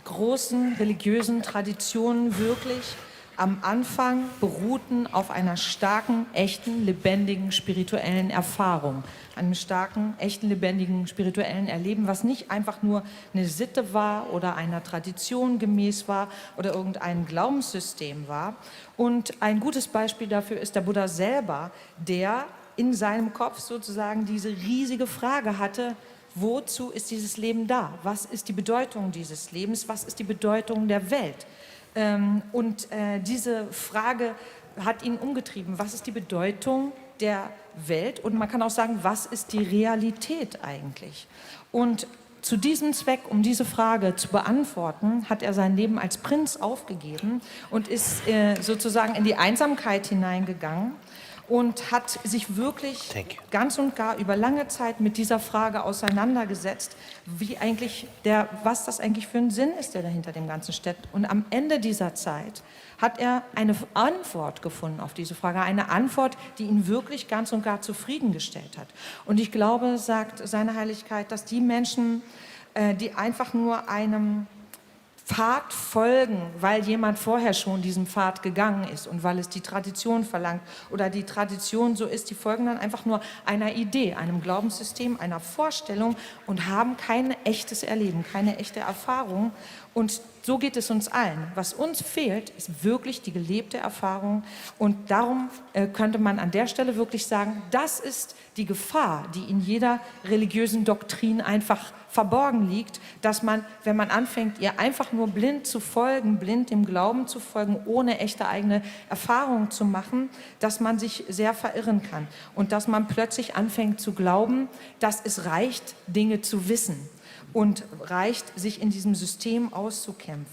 großen religiösen Traditionen wirklich am Anfang beruhten auf einer starken, echten, lebendigen, spirituellen Erfahrung. Einem starken, echten, lebendigen, spirituellen Erleben, was nicht einfach nur eine Sitte war oder einer Tradition gemäß war oder irgendein Glaubenssystem war. Und ein gutes Beispiel dafür ist der Buddha selber, der in seinem Kopf sozusagen diese riesige Frage hatte: Wozu ist dieses Leben da? Was ist die Bedeutung dieses Lebens? Was ist die Bedeutung der Welt? Und diese Frage hat ihn umgetrieben. Was ist die Bedeutung der Welt? Und man kann auch sagen, was ist die Realität eigentlich? Und zu diesem Zweck, um diese Frage zu beantworten, hat er sein Leben als Prinz aufgegeben und ist sozusagen in die Einsamkeit hineingegangen und hat sich wirklich ganz und gar über lange Zeit mit dieser Frage auseinandergesetzt, was das eigentlich für ein Sinn ist, der dahinter dem Ganzen steckt. Und am Ende dieser Zeit hat er eine Antwort gefunden auf diese Frage, eine Antwort, die ihn wirklich ganz und gar zufriedengestellt hat. Und ich glaube, sagt seine Heiligkeit, dass die Menschen, die einfach nur einem Pfad folgen, weil jemand vorher schon diesen Pfad gegangen ist und weil es die Tradition verlangt oder die Tradition so ist, die folgen dann einfach nur einer Idee, einem Glaubenssystem, einer Vorstellung und haben kein echtes Erleben, keine echte Erfahrung. Und so geht es uns allen. Was uns fehlt, ist wirklich die gelebte Erfahrung. Und darum könnte man an der Stelle wirklich sagen, das ist die Gefahr, die in jeder religiösen Doktrin einfach verborgen liegt, dass man, wenn man anfängt, ihr einfach nur blind zu folgen, blind dem Glauben zu folgen, ohne echte eigene Erfahrung zu machen, dass man sich sehr verirren kann und dass man plötzlich anfängt zu glauben, dass es reicht, Dinge zu wissen und reicht, sich in diesem System auszukennen.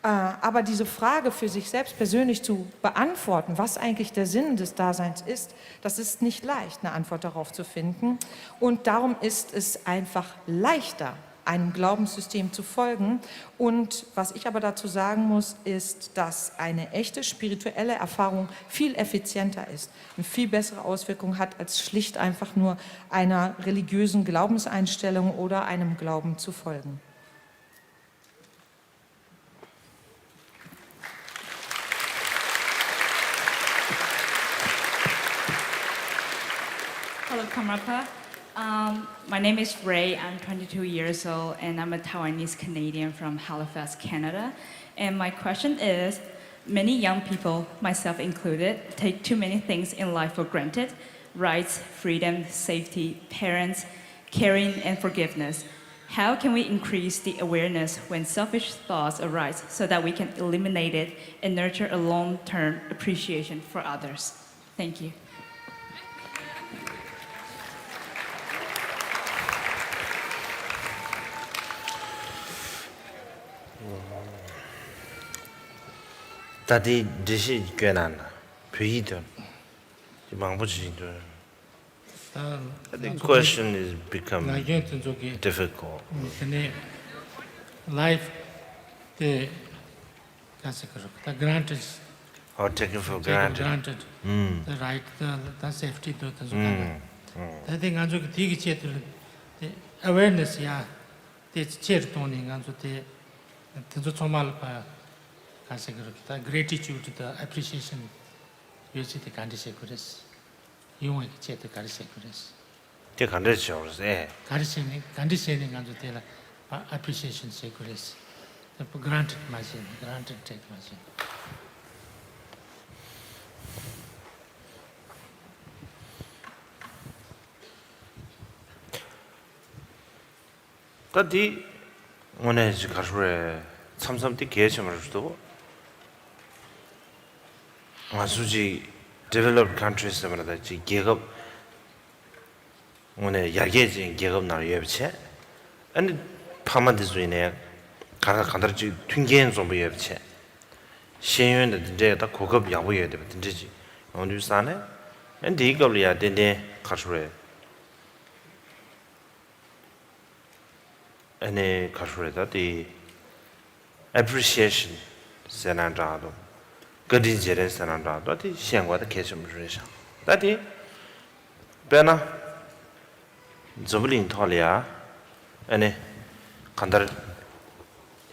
Aber diese Frage für sich selbst persönlich zu beantworten, was eigentlich der Sinn des Daseins ist, das ist nicht leicht, eine Antwort darauf zu finden. Und darum ist es einfach leichter, einem Glaubenssystem zu folgen. Und was ich aber dazu sagen muss, ist, dass eine echte spirituelle Erfahrung viel effizienter ist und viel bessere Auswirkungen hat, als schlicht einfach nur einer religiösen Glaubenseinstellung oder einem Glauben zu folgen. Hello, Karmapa. My name is Ray. I'm 22 years old, and I'm a Taiwanese Canadian from Halifax, Canada. And my question is, many young people, myself included, take too many things in life for granted: rights, freedom, safety, parents, caring, and forgiveness. How can we increase the awareness when selfish thoughts arise so that we can eliminate it and nurture a long-term appreciation for others? Thank you. 다디 디시 꽤난 표이도 망부지도 The question is become difficult. Life, the granted. Or taken for Taken granted. The right, the safety, I think the awareness, yeah, the chair toning, and the chomal the gratitude, the appreciation, you see the candy secrets. You want to check the candy secrets. The conditions, eh? Conditioning and the appreciation secrets. The granted machine, granted take machine. 다디 오늘 지 가수에 참sam디 계획을 주도 아주지 developed countries 때문에 지 계급 오늘 야게진 계급 나와야지 아니 파만데 주이네 간다지 튕겐 좀 보여야지 신윤의 데다 고급 양보해야 돼 된지 오늘 산에 근데 이거리야 된데 가수에 아니 가수에다 디 appreciation senandrado gadi jere senandrado ati xiangwa de keshum jisha dati bena zoblin tholia ane kandar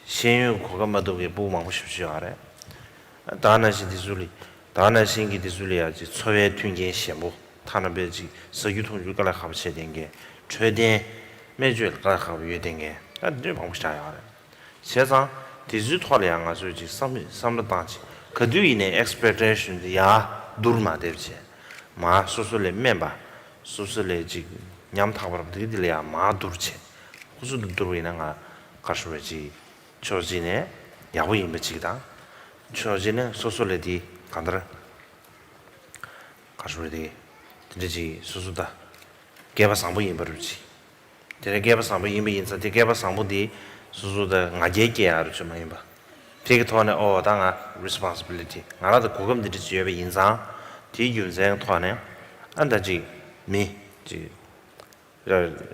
xianyu koga madu ge bu mang shibshi are dana shi dizuli dana singi dizuli ya ji chowe twingen xianbu tana beji so yutong yu gala khab che denge chöden mejul gala khab yu denge ati mang sha ya are 세상 디지털이야 가지고 삼삼다지 그뒤에 expectation 야 둘마 되지 마 소소레 멤버 소소레지 냠타버도 되들이야 마 둘지 무슨 둘이나가 가수지 조진에 야부이 메지다 조진에 소소레디 간다라 가수레디 되지 소소다 개바 상부이 버르지 되게 개바 상부이 인자 되게 개바 상부디 수수다 나게게 알죠 많이 봐. 되게 토네 당아 responsibility. 나라도 고금들이 지역의 인상 뒤윤생 토네 안다지 미지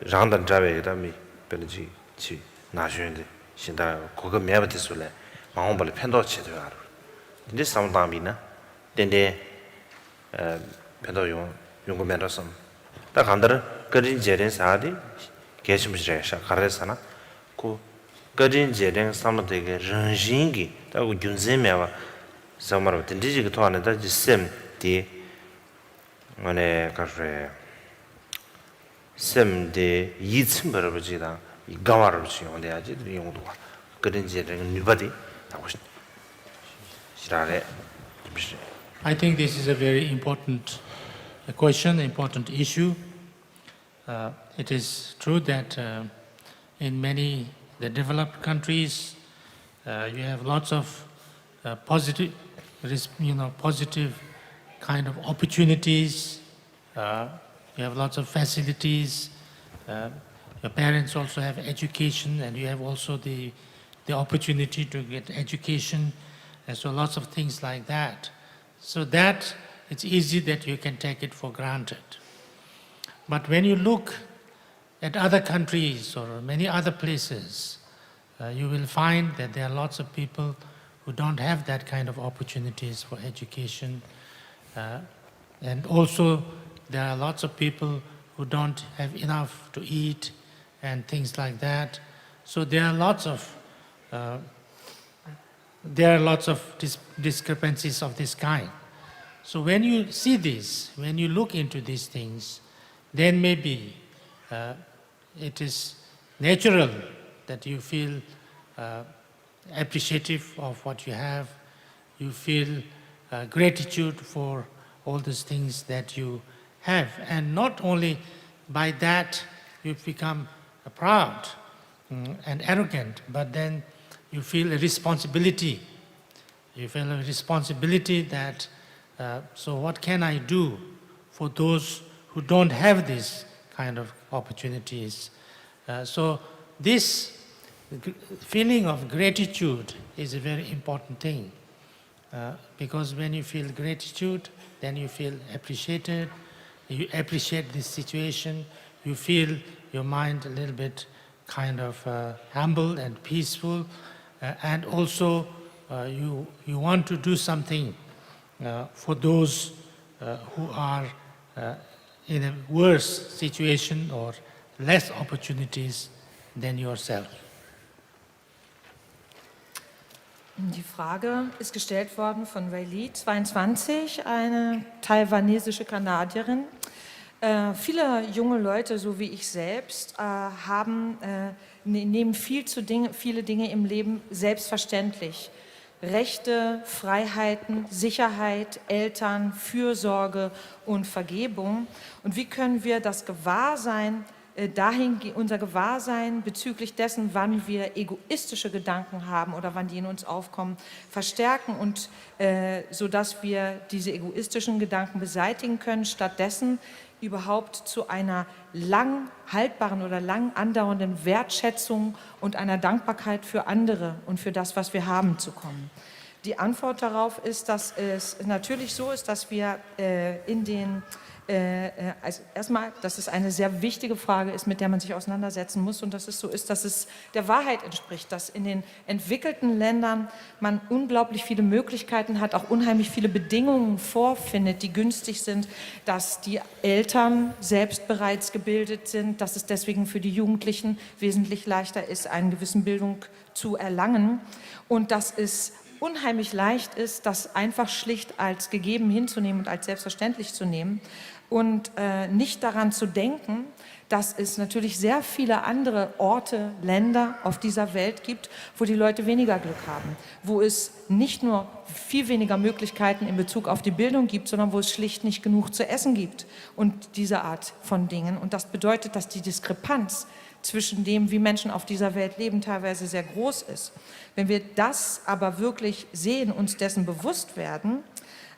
장단 잡에다 미 별지 지 나셔인데 신다 고금 매버티술래 마음벌 편도 치도 알아. 근데 상담이나 근데 편도 용고 매더섬 딱 간다를 그린 제렌 사디 계심시래샤 가르사나 고 거진 제랭 삼도게 런jingi 다고 균세메와 사마로 딘디지가 토하는다 셈디 안에 가서 셈디 이츠버버지다 이 가와를 지용돼 야지 용도가 거진 제랭 뉴바디 하고 시라레 I think this is a very important question, important issue. It is true that in many the developed countries, you have lots of positive kind of opportunities. You have lots of facilities. Your parents also have education, and you have also the opportunity to get education, and so lots of things like that. So that it's easy that you can take it for granted. But when you look at other countries or many other places, you will find that there are lots of people who don't have that kind of opportunities for education. And also there are lots of people who don't have enough to eat and things like that. So there are lots of discrepancies of this kind. So when you see this, when you look into these things, then maybe it is natural that you feel appreciative of what you have. You feel gratitude for all those things that you have. And not only by that you become proud and arrogant, but then you feel a responsibility. You feel a responsibility that, so what can I do for those who don't have these kind of opportunities? So this feeling of gratitude is a very important thing. Because when you feel gratitude, then you feel appreciated, you appreciate this situation, you feel your mind a little bit kind of humble and peaceful, and also you want to do something for those who are in a worse situation or less opportunities than yourself. Die Frage ist gestellt worden von Weili, 22, eine taiwanesische Kanadierin. Viele junge Leute, so wie ich selbst, nehmen viele Dinge im Leben selbstverständlich. Rechte, Freiheiten, Sicherheit, Eltern, Fürsorge und Vergebung. Und wie können wir das Gewahrsein, unser Gewahrsein bezüglich dessen, wann wir egoistische Gedanken haben oder wann die in uns aufkommen, verstärken und sodass wir diese egoistischen Gedanken beseitigen können, stattdessen überhaupt zu einer lang haltbaren oder lang andauernden Wertschätzung und einer Dankbarkeit für andere und für das, was wir haben, zu kommen. Die Antwort darauf ist, dass es natürlich so ist, dass wir also erstmal, dass es eine sehr wichtige Frage ist, mit der man sich auseinandersetzen muss und dass es so ist, dass es der Wahrheit entspricht, dass in den entwickelten Ländern man unglaublich viele Möglichkeiten hat, auch unheimlich viele Bedingungen vorfindet, die günstig sind, dass die Eltern selbst bereits gebildet sind, dass es deswegen für die Jugendlichen wesentlich leichter ist, eine gewisse Bildung zu erlangen und dass es unheimlich leicht ist, das einfach schlicht als gegeben hinzunehmen und als selbstverständlich zu nehmen und nicht daran zu denken, dass es natürlich sehr viele andere Orte, Länder auf dieser Welt gibt, wo die Leute weniger Glück haben, wo es nicht nur viel weniger Möglichkeiten in Bezug auf die Bildung gibt, sondern wo es schlicht nicht genug zu essen gibt und diese Art von Dingen. Und das bedeutet, dass die Diskrepanz zwischen dem, wie Menschen auf dieser Welt leben, teilweise sehr groß ist. Wenn wir das aber wirklich sehen, uns dessen bewusst werden,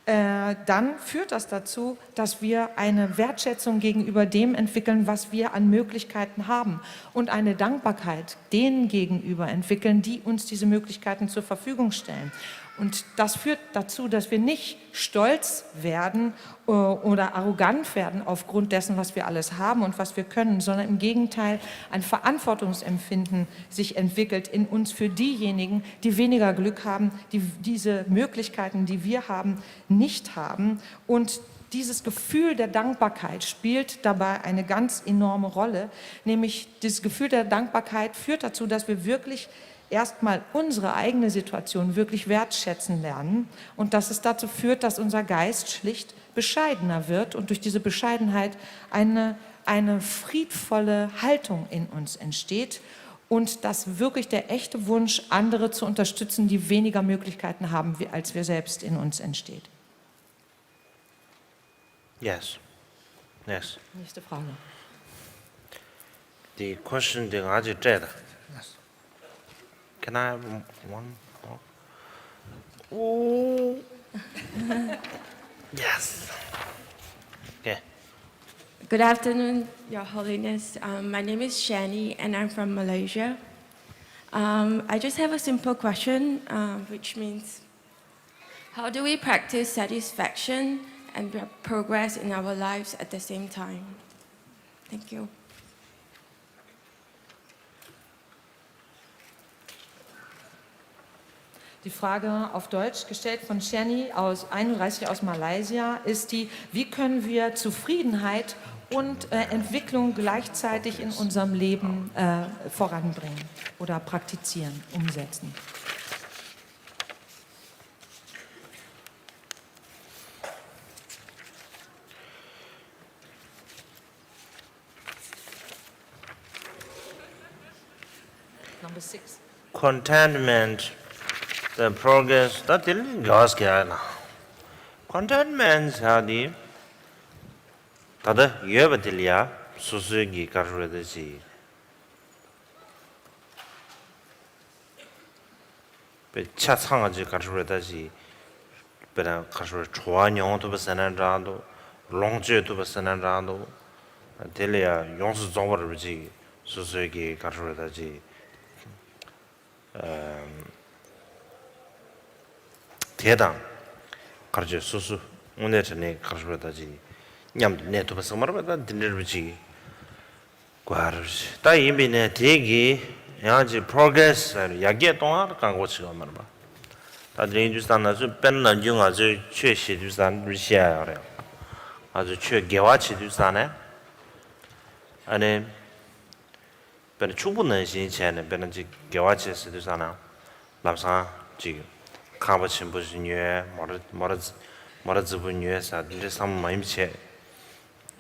dann führt das dazu, dass wir eine Wertschätzung gegenüber dem entwickeln, was wir an Möglichkeiten haben und eine Dankbarkeit denen gegenüber entwickeln, die uns diese Möglichkeiten zur Verfügung stellen. Und das führt dazu, dass wir nicht stolz werden oder arrogant werden aufgrund dessen, was wir alles haben und was wir können, sondern im Gegenteil ein Verantwortungsempfinden sich entwickelt in uns für diejenigen, die weniger Glück haben, die diese Möglichkeiten, die wir haben, nicht haben und dieses Gefühl der Dankbarkeit spielt dabei eine ganz enorme Rolle. Nämlich dieses Gefühl der Dankbarkeit führt dazu, dass wir wirklich erstmal unsere eigene Situation wirklich wertschätzen lernen und dass es dazu führt, dass unser Geist schlicht bescheidener wird und durch diese Bescheidenheit eine friedvolle Haltung in uns entsteht und dass wirklich der echte Wunsch, andere zu unterstützen, die weniger Möglichkeiten haben, als wir selbst in uns entsteht. Yes. Yes. Nächste Frage. The question the Raji Jed. Can I have one more? Ooh. Yes. Okay. Good afternoon, Your Holiness. My name is Shani, and I'm from Malaysia. I just have a simple question, which means, how do we practice satisfaction and progress in our lives at the same time? Thank you. Die Frage auf Deutsch, gestellt von Shani, 31 aus Malaysia, ist die, wie können wir Zufriedenheit und Entwicklung gleichzeitig in unserem Leben voranbringen oder praktizieren, umsetzen? Number 6. Contentment. The progress that didn't gas gana. Contentment hadi. Tada yebatilia susugi karredesi. Be chatsangji karredesi. Bera karred chuanyong to besanan rando, longje to besanan rando. Delia yonsu zongwarji susugi karredesi. 대당 가르쳐 수수 오늘 전에 가르쳐다지 냠 네트워크 서머르다 dinner지 과르지 다 이미네 되게 야지 progress 야게 동안 강고치가 말마 다 인주스탄 아주 뺀나 중 아주 최시주산 루시아요 아주 최개와치주산에 안에 뺀 충분한 신체는 뺀은 지 개와치스주산아 람상 지금 가버친 부신유에 머르즈분유에 사들 삼마임체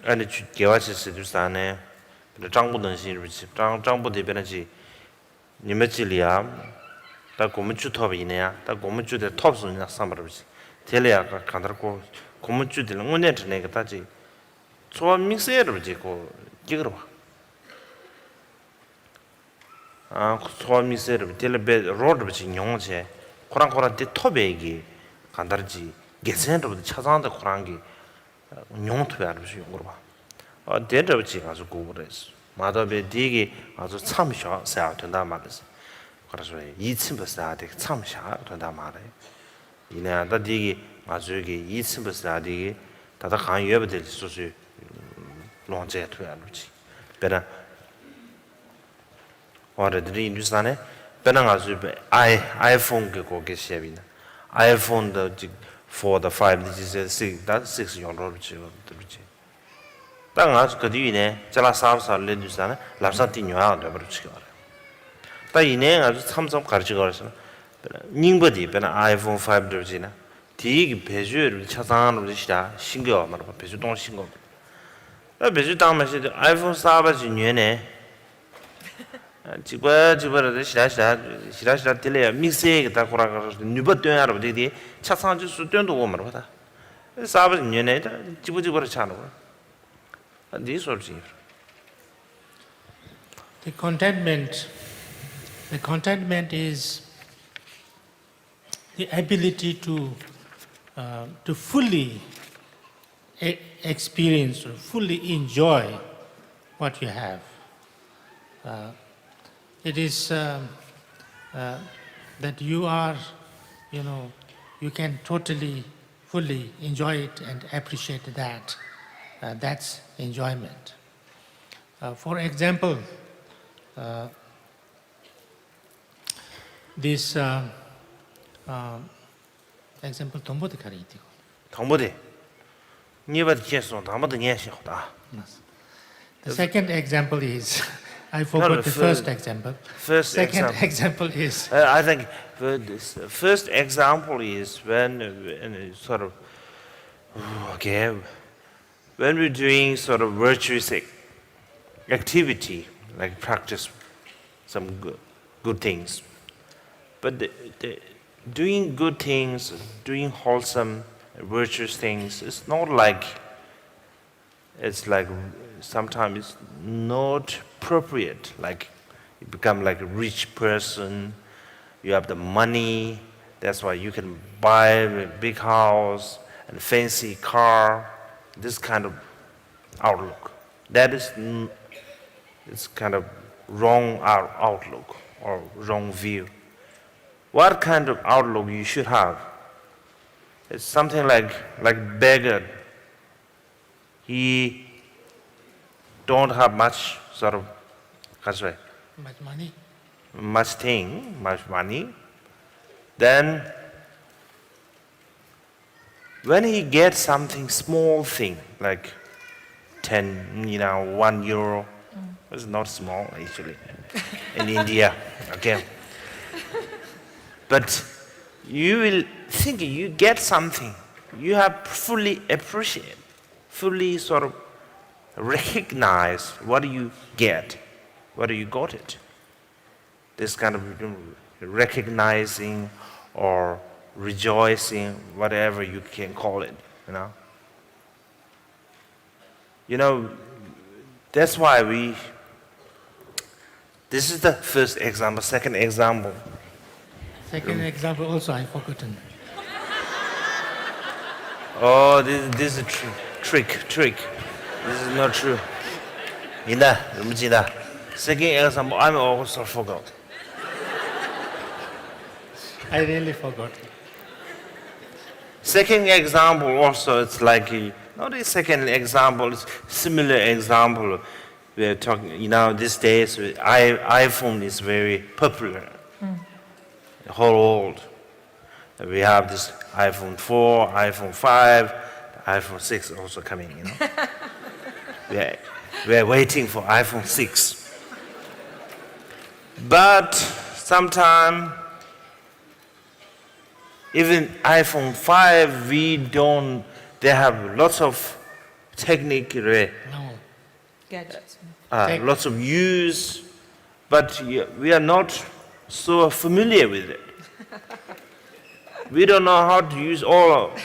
아니 개와치스주산에 장부등신을지 장부대변지 니메질이야 다 고문주톱이네야 다 고문주대 톱스냐 삼버지 텔레아가 간다고 고문주들 운전전에 다지 저 믹스에를 지고 이거로 아 소미세르 텔레베 로드브지 용제 코랑코란 데 토베기 간다르지 게센도 찾아한다 코랑기 용토베 알지 용으로 봐 데르브지 가서 고브레스 마더베 디기 아주 참셔 사야 된다 말이지 그래서 이침버스다데 참셔 된다 말이 이내다 디기 아주 이게 이침버스다디 다다 간여베들 소수 롱제 토야 알지 베라 어르들이 인주산에 배낭아주 iPhone 그 계시비나 iPhone the for the 5 this is 6 that 6 용도로 지금 들지 땅아주 그 뒤에 잘라 사업사 레주산에 랍산티뇨아 되버지 거라 다 이내 아주 삼성 가르치고 그래서 닝버디 배나 iPhone 5 들지나 디기 배주를 차상으로 시다 신경 말아 배주 동 신경 나 배주 당마시 iPhone 4바지 녀네 지버지버를 시라시라 딜레야 믹스에 다 고라가서 뉴버드야 알아 되디 차상주 수된도 오면 보다 사버 년에 지버지버를 차는 거 디소지 The contentment is the ability to fully experience or fully enjoy what you have. It is that you are, you can totally, fully enjoy it and appreciate that. That's enjoyment. For example, this example, 동보대 가리 있고. 동보대. 你把接受那么多年晓得啊。 The second example is, I forgot the first example. Second example is, I think the first example is when sort of, okay, when we're doing sort of virtuous activity, like practice some good things. But doing good things, doing wholesome, virtuous things, it's not like, it's like sometimes it's not appropriate. Like you become like a rich person, you have the money, that's why you can buy a big house and a fancy car, this kind of outlook. That is, it's kind of wrong outlook or wrong view. What kind of outlook you should have? It's something like beggar. He don't have much sort of, much money. Much money. Then when he gets something small thing like 1 euro, it's not small actually in India, okay. But you will think you get something, you have fully appreciate, fully sort of recognize what you get, whether you got it. This kind of recognizing or rejoicing, whatever you can call it, you know, that's why this is the first example. Second example. Second example also I've forgotten. Oh, this is a trick. This is not true. Second example, I also forgot. I really forgot. Second example also, it's like, not a second example, it's similar example. We're talking, these days, iPhone is very popular. The whole world. We have this iPhone 4, iPhone 5, iPhone 6 also coming, we are waiting for iPhone 6. But sometime, even iPhone 5, they have lots of technical, Gadgets. lots of use, but we are not so familiar with it. We don't know how to use all of.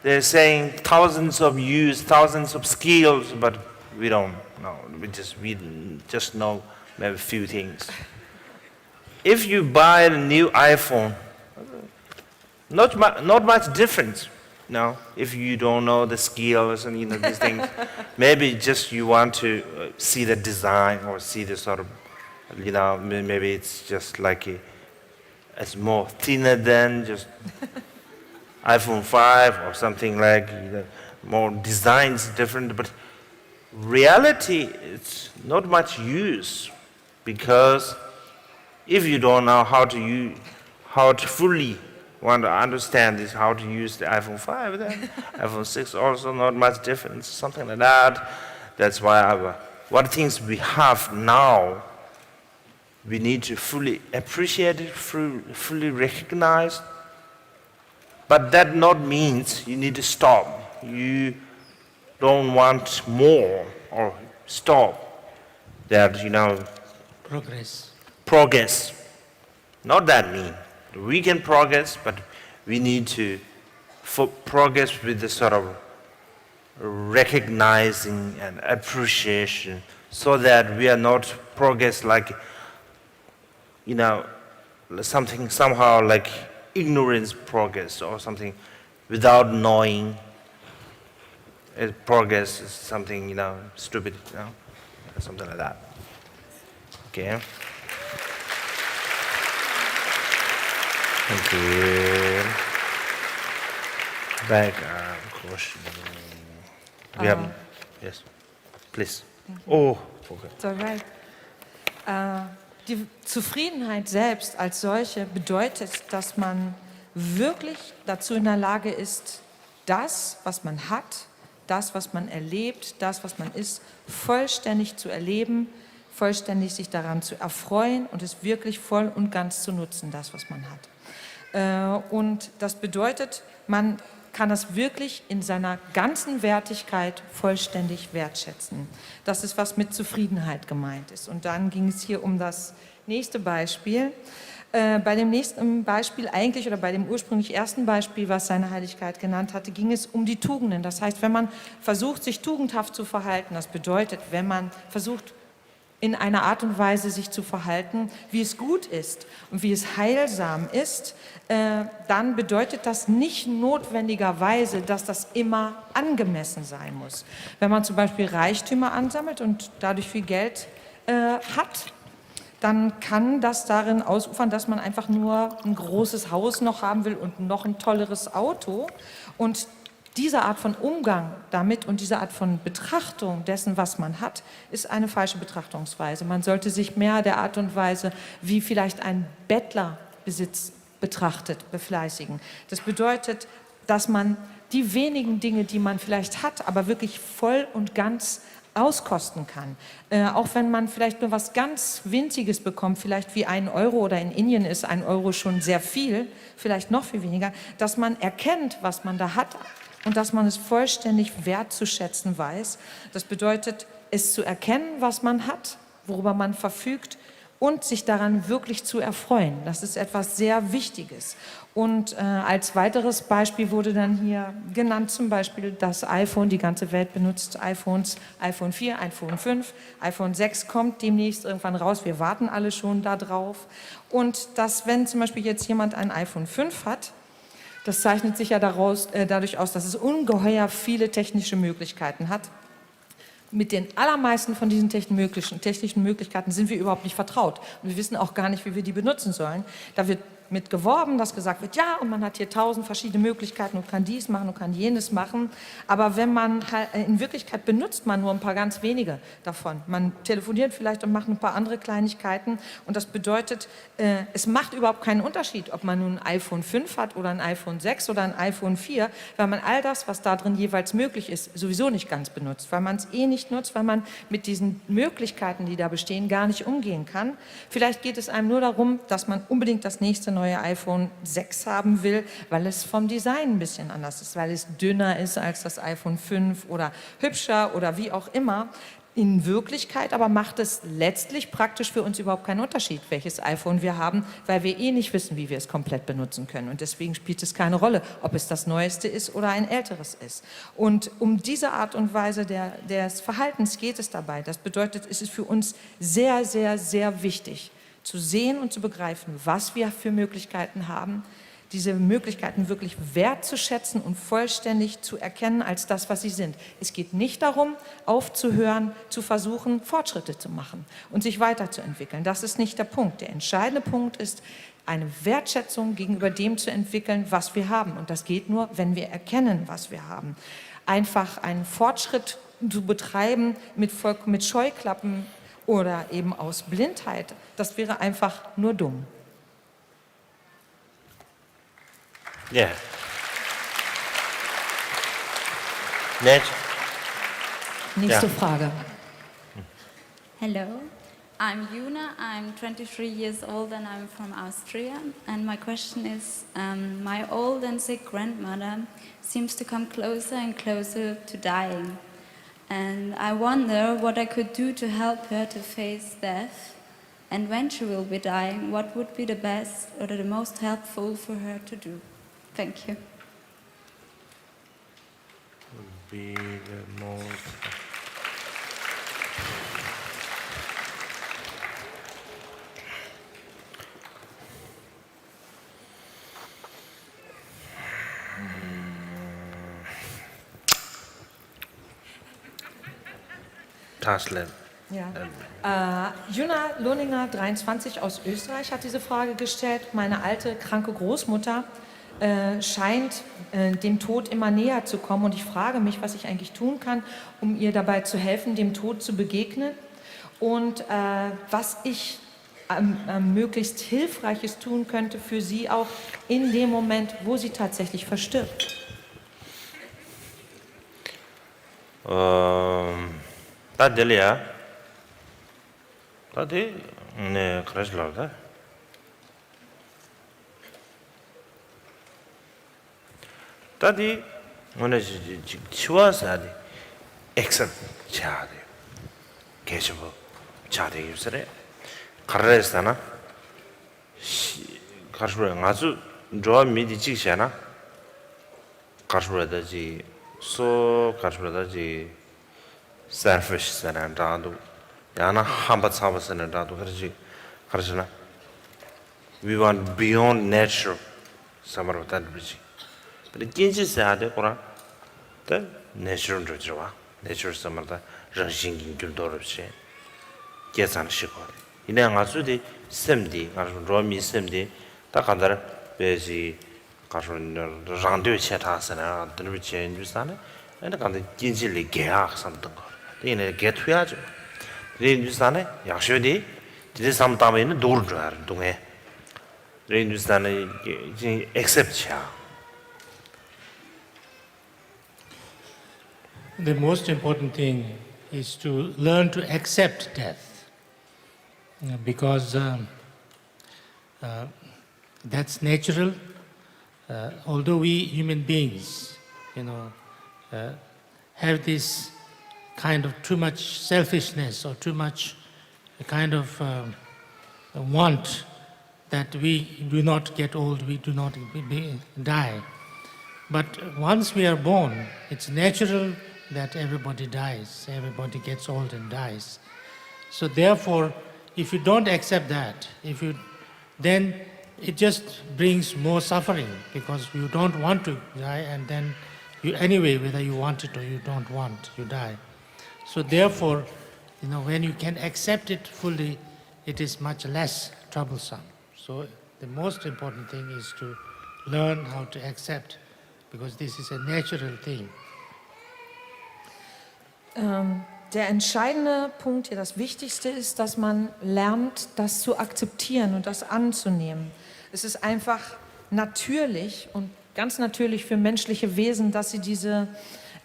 They're saying thousands of skills, but we don't know. We just know maybe a few things. If you buy a new iPhone, not much difference. No, if you don't know the skills and these things, maybe just you want to see the design or see the sort of, maybe it's just like it's more thinner than just iPhone 5 or something like more designs different. But reality, it's not much use, because if you don't know how to fully want to understand this, how to use the iPhone 5, then iPhone 6 also not much difference, something like that. That's why what things we have now, we need to fully appreciate it, fully recognize. But that not means you need to stop. You don't want more or stop that, Progress. Not that mean. We can progress, but we need to progress with the sort of recognizing and appreciation, so that we are not progress like, something somehow like ignorance progress or something without knowing. Progress is something, stupid, something like that. Okay. Thank you. Back question. We have, yes, please. Oh, okay. It's all right. Die Zufriedenheit selbst als solche bedeutet, dass man wirklich dazu in der Lage ist, das, was man hat, das, was man erlebt, das, was man ist, vollständig zu erleben, vollständig sich daran zu erfreuen und es wirklich voll und ganz zu nutzen, das, was man hat. Und das bedeutet, man kann das wirklich in seiner ganzen Wertigkeit vollständig wertschätzen. Das ist, was mit Zufriedenheit gemeint ist. Und dann ging es hier um das nächste Beispiel. Bei dem nächsten Beispiel eigentlich oder bei dem ursprünglich ersten Beispiel, was seine Heiligkeit genannt hatte, ging es um die Tugenden. Das heißt, wenn man versucht, sich tugendhaft zu verhalten, das bedeutet, wenn man versucht, in einer Art und Weise sich zu verhalten, wie es gut ist und wie es heilsam ist, dann bedeutet das nicht notwendigerweise, dass das immer angemessen sein muss. Wenn man zum Beispiel Reichtümer ansammelt und dadurch viel Geld hat, dann kann das darin ausufern, dass man einfach nur ein großes Haus noch haben will und noch ein tolleres Auto. Und diese Art von Umgang damit und diese Art von Betrachtung dessen, was man hat, ist eine falsche Betrachtungsweise. Man sollte sich mehr der Art und Weise, wie vielleicht ein Bettler Besitz betrachtet, befleißigen. Das bedeutet, dass man die wenigen Dinge, die man vielleicht hat, aber wirklich voll und ganz auskosten kann. Auch wenn man vielleicht nur was ganz Winziges bekommt, vielleicht wie 1 Euro oder in Indien ist 1 Euro schon sehr viel, vielleicht noch viel weniger, dass man erkennt, was man da hat und dass man es vollständig wertzuschätzen weiß. Das bedeutet, es zu erkennen, was man hat, worüber man verfügt und sich daran wirklich zu erfreuen. Das ist etwas sehr Wichtiges. Und als weiteres Beispiel wurde dann hier genannt zum Beispiel das iPhone. Die ganze Welt benutzt iPhones, iPhone 4, iPhone 5, iPhone 6 kommt demnächst irgendwann raus. Wir warten alle schon darauf. Und dass, wenn zum Beispiel jetzt jemand ein iPhone 5 hat, das zeichnet sich ja dadurch aus, dass es ungeheuer viele technische Möglichkeiten hat. Mit den allermeisten von diesen technischen Möglichkeiten sind wir überhaupt nicht vertraut. Und wir wissen auch gar nicht, wie wir die benutzen sollen. Da wird mit geworben, dass gesagt wird, ja, und man hat hier 1000 verschiedene Möglichkeiten und kann dies machen und kann jenes machen. Aber wenn man halt, in Wirklichkeit benutzt man nur ein paar ganz wenige davon. Man telefoniert vielleicht und macht ein paar andere Kleinigkeiten. Und das bedeutet, es macht überhaupt keinen Unterschied, ob man nun ein iPhone 5 hat oder ein iPhone 6 oder ein iPhone 4, weil man all das, was da drin jeweils möglich ist, sowieso nicht ganz benutzt. Weil man es eh nicht nutzt, weil man mit diesen Möglichkeiten, die da bestehen, gar nicht umgehen kann. Vielleicht geht es einem nur darum, dass man unbedingt das nächste neue iPhone 6 haben will, weil es vom Design ein bisschen anders ist, weil es dünner ist als das iPhone 5 oder hübscher oder wie auch immer. In Wirklichkeit aber macht es letztlich praktisch für uns überhaupt keinen Unterschied, welches iPhone wir haben, weil wir eh nicht wissen, wie wir es komplett benutzen können. Und deswegen spielt es keine Rolle, ob es das Neueste ist oder ein älteres ist. Und um diese Art und Weise des Verhaltens geht es dabei. Das bedeutet, es ist für uns sehr, sehr, sehr wichtig, zu sehen und zu begreifen, was wir für Möglichkeiten haben, diese Möglichkeiten wirklich wertzuschätzen und vollständig zu erkennen als das, was sie sind. Es geht nicht darum, aufzuhören, zu versuchen, Fortschritte zu machen und sich weiterzuentwickeln. Das ist nicht der Punkt. Der entscheidende Punkt ist, eine Wertschätzung gegenüber dem zu entwickeln, was wir haben. Und das geht nur, wenn wir erkennen, was wir haben. Einfach einen Fortschritt zu betreiben mit Scheuklappen oder eben aus Blindheit, das wäre einfach nur dumm. Ja. Nächste Frage. Hello, I'm Yuna, I'm 23 years old and I'm from Austria. And my question is, my old and sick grandmother seems to come closer and closer to dying. And I wonder what I could do to help her to face death. And when she will be dying, what would be the best or the most helpful for her to do? Thank you. Would be the most... Taslen. Ja. Juna Lohninger, 23, aus Österreich, hat diese Frage gestellt. Meine alte, kranke Großmutter scheint dem Tod immer näher zu kommen. Und ich frage mich, was ich eigentlich tun kann, um ihr dabei zu helfen, dem Tod zu begegnen. Und was ich möglichst Hilfreiches tun könnte für sie auch in dem Moment, wo sie tatsächlich verstirbt. 다들이야. 다들 네, 그러실라다. 다들 오늘 치워서 액션 해야 돼요. 계속 자대 유스래. 가르스잖아. 가르스로 아주 좋아 미디 찍잖아. 가르스로다지 소 가르스로다지 selfish잖아. 나도 야나 한번 사봤으나 나도 그러지. 가르스나. We want beyond nature. somewhere that bridge. But kinji saade kora the nature rojwa. Nature samarda rajing gyldorobse. Kesan shiko. Ine ngasu de semdi, ngasu romi semdi ta kadar bezi ngasu rangdyo chetasana dnubche indusane. Ene kande kinji le gea samtang. Ine getuyajo. Re indusane yakshodi dide samtame ne dorjar dunge. Re indusane accept cha. The most important thing is to learn to accept death, because that's natural. Although we human beings, have this kind of too much selfishness or too much kind of want that we do not get old, we do not die. But once we are born, it's natural that everybody dies, everybody gets old and dies. So therefore, if you don't accept that, then it just brings more suffering, because you don't want to die, and then anyway, whether you want it or you don't want, you die. So therefore, when you can accept it fully, it is much less troublesome. So the most important thing is to learn how to accept, because this is a natural thing. Der entscheidende Punkt hier, das Wichtigste ist, dass man lernt, das zu akzeptieren und das anzunehmen. Es ist einfach natürlich und ganz natürlich für menschliche Wesen, dass sie diese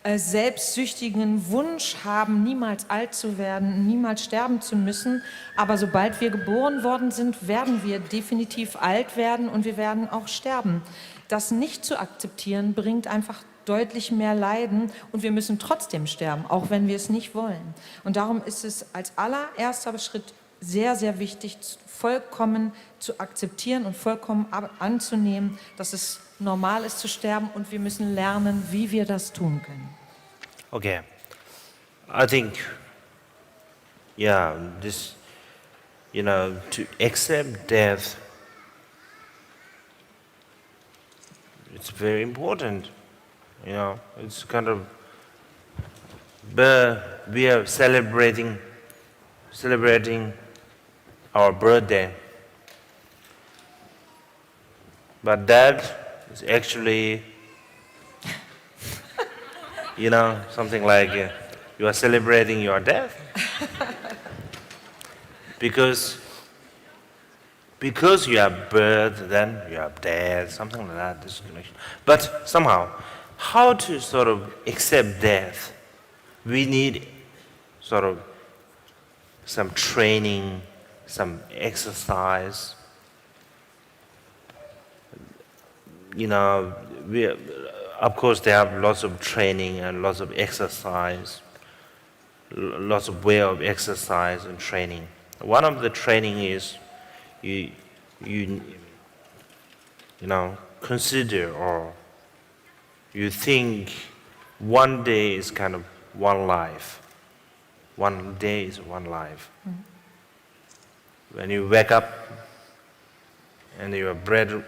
selbstsüchtigen Wunsch haben, niemals alt zu werden, niemals sterben zu müssen. Aber sobald wir geboren worden sind, werden wir definitiv alt werden und wir werden auch sterben. Das nicht zu akzeptieren, bringt einfach deutlich mehr Leiden, und wir müssen trotzdem sterben, auch wenn wir es nicht wollen. Und darum ist es als allererster Schritt sehr, sehr wichtig, vollkommen zu akzeptieren und vollkommen anzunehmen, dass es normal ist zu sterben, und wir müssen lernen, wie wir das tun können. Okay, I think, this, to accept death, it's very important. It's kind of, we are celebrating our birthday. But that is actually, something like you are celebrating your death. Because you are birth, then you are dead, something like that. This connection. But somehow, how to sort of accept death? We need sort of some training, some exercise. Of course, they have lots of training and lots of exercise, lots of way of exercise and training. One of the training is you consider, or you think one day is kind of one life. One day is one life. Mm-hmm. When you wake up and your bread,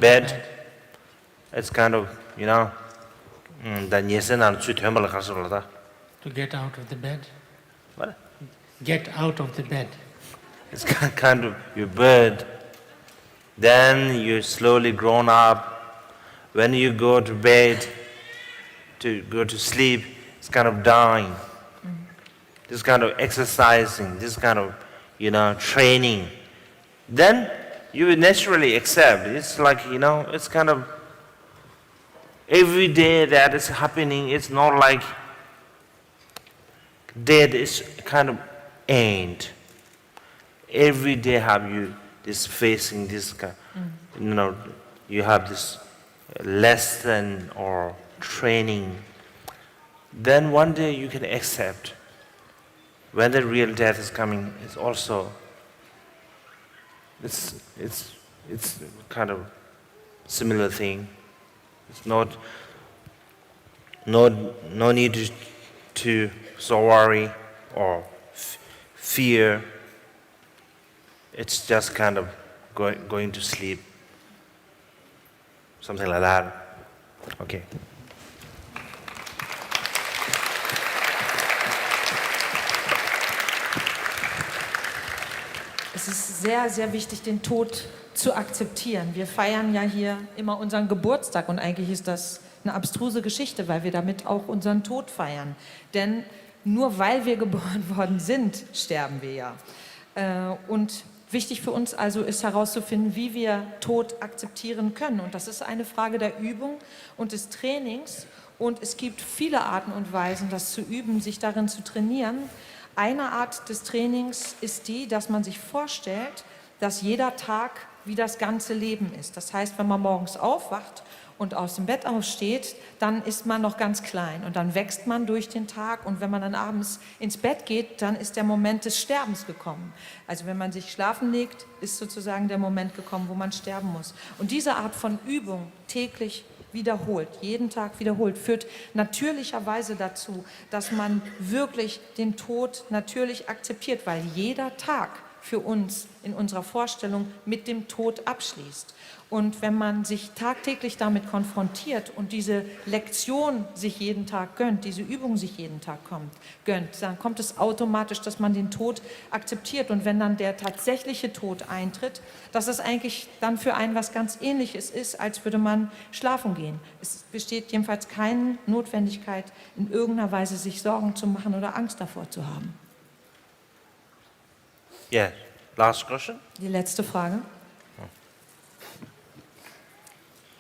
bed. It's kind of, To get out of the bed? What? Get out of the bed. It's kind of your bird. Then you slowly grown up. When you go to bed, to go to sleep, it's kind of dying. Mm-hmm. This kind of exercising, this kind of, training. Then you will naturally accept. It's like, it's kind of every day that is happening, it's not like death is kind of end. Every day have you this facing this kind, you have this lesson or training. Then one day you can accept when the real death is coming. It's also it's kind of similar thing. It's not no need to so worry or fear. It's just kind of going to sleep. Something like that. Okay. Es ist sehr, sehr wichtig, den Tod zu akzeptieren. Wir feiern ja hier immer unseren Geburtstag und eigentlich ist das eine abstruse Geschichte, weil wir damit auch unseren Tod feiern. Denn nur weil wir geboren worden sind, sterben wir ja. Und wichtig für uns also ist herauszufinden, wie wir Tod akzeptieren können. Und das ist eine Frage der Übung und des Trainings. Und es gibt viele Arten und Weisen, das zu üben, sich darin zu trainieren. Eine Art des Trainings ist die, dass man sich vorstellt, dass jeder Tag wie das ganze Leben ist. Das heißt, wenn man morgens aufwacht und aus dem Bett aufsteht, dann ist man noch ganz klein und dann wächst man durch den Tag und wenn man dann abends ins Bett geht, dann ist der Moment des Sterbens gekommen. Also wenn man sich schlafen legt, ist sozusagen der Moment gekommen, wo man sterben muss. Und diese Art von Übung täglich wiederholt, jeden Tag wiederholt, führt natürlicherweise dazu, dass man wirklich den Tod natürlich akzeptiert, weil jeder Tag für uns in unserer Vorstellung mit dem Tod abschließt. Und wenn man sich tagtäglich damit konfrontiert und diese Lektion sich jeden Tag gönnt, diese Übung sich jeden Tag gönnt, dann kommt es automatisch, dass man den Tod akzeptiert. Und wenn dann der tatsächliche Tod eintritt, dass es eigentlich dann für einen was ganz Ähnliches ist, als würde man schlafen gehen. Es besteht jedenfalls keine Notwendigkeit, in irgendeiner Weise sich Sorgen zu machen oder Angst davor zu haben. Yeah, last question. Die letzte Frage.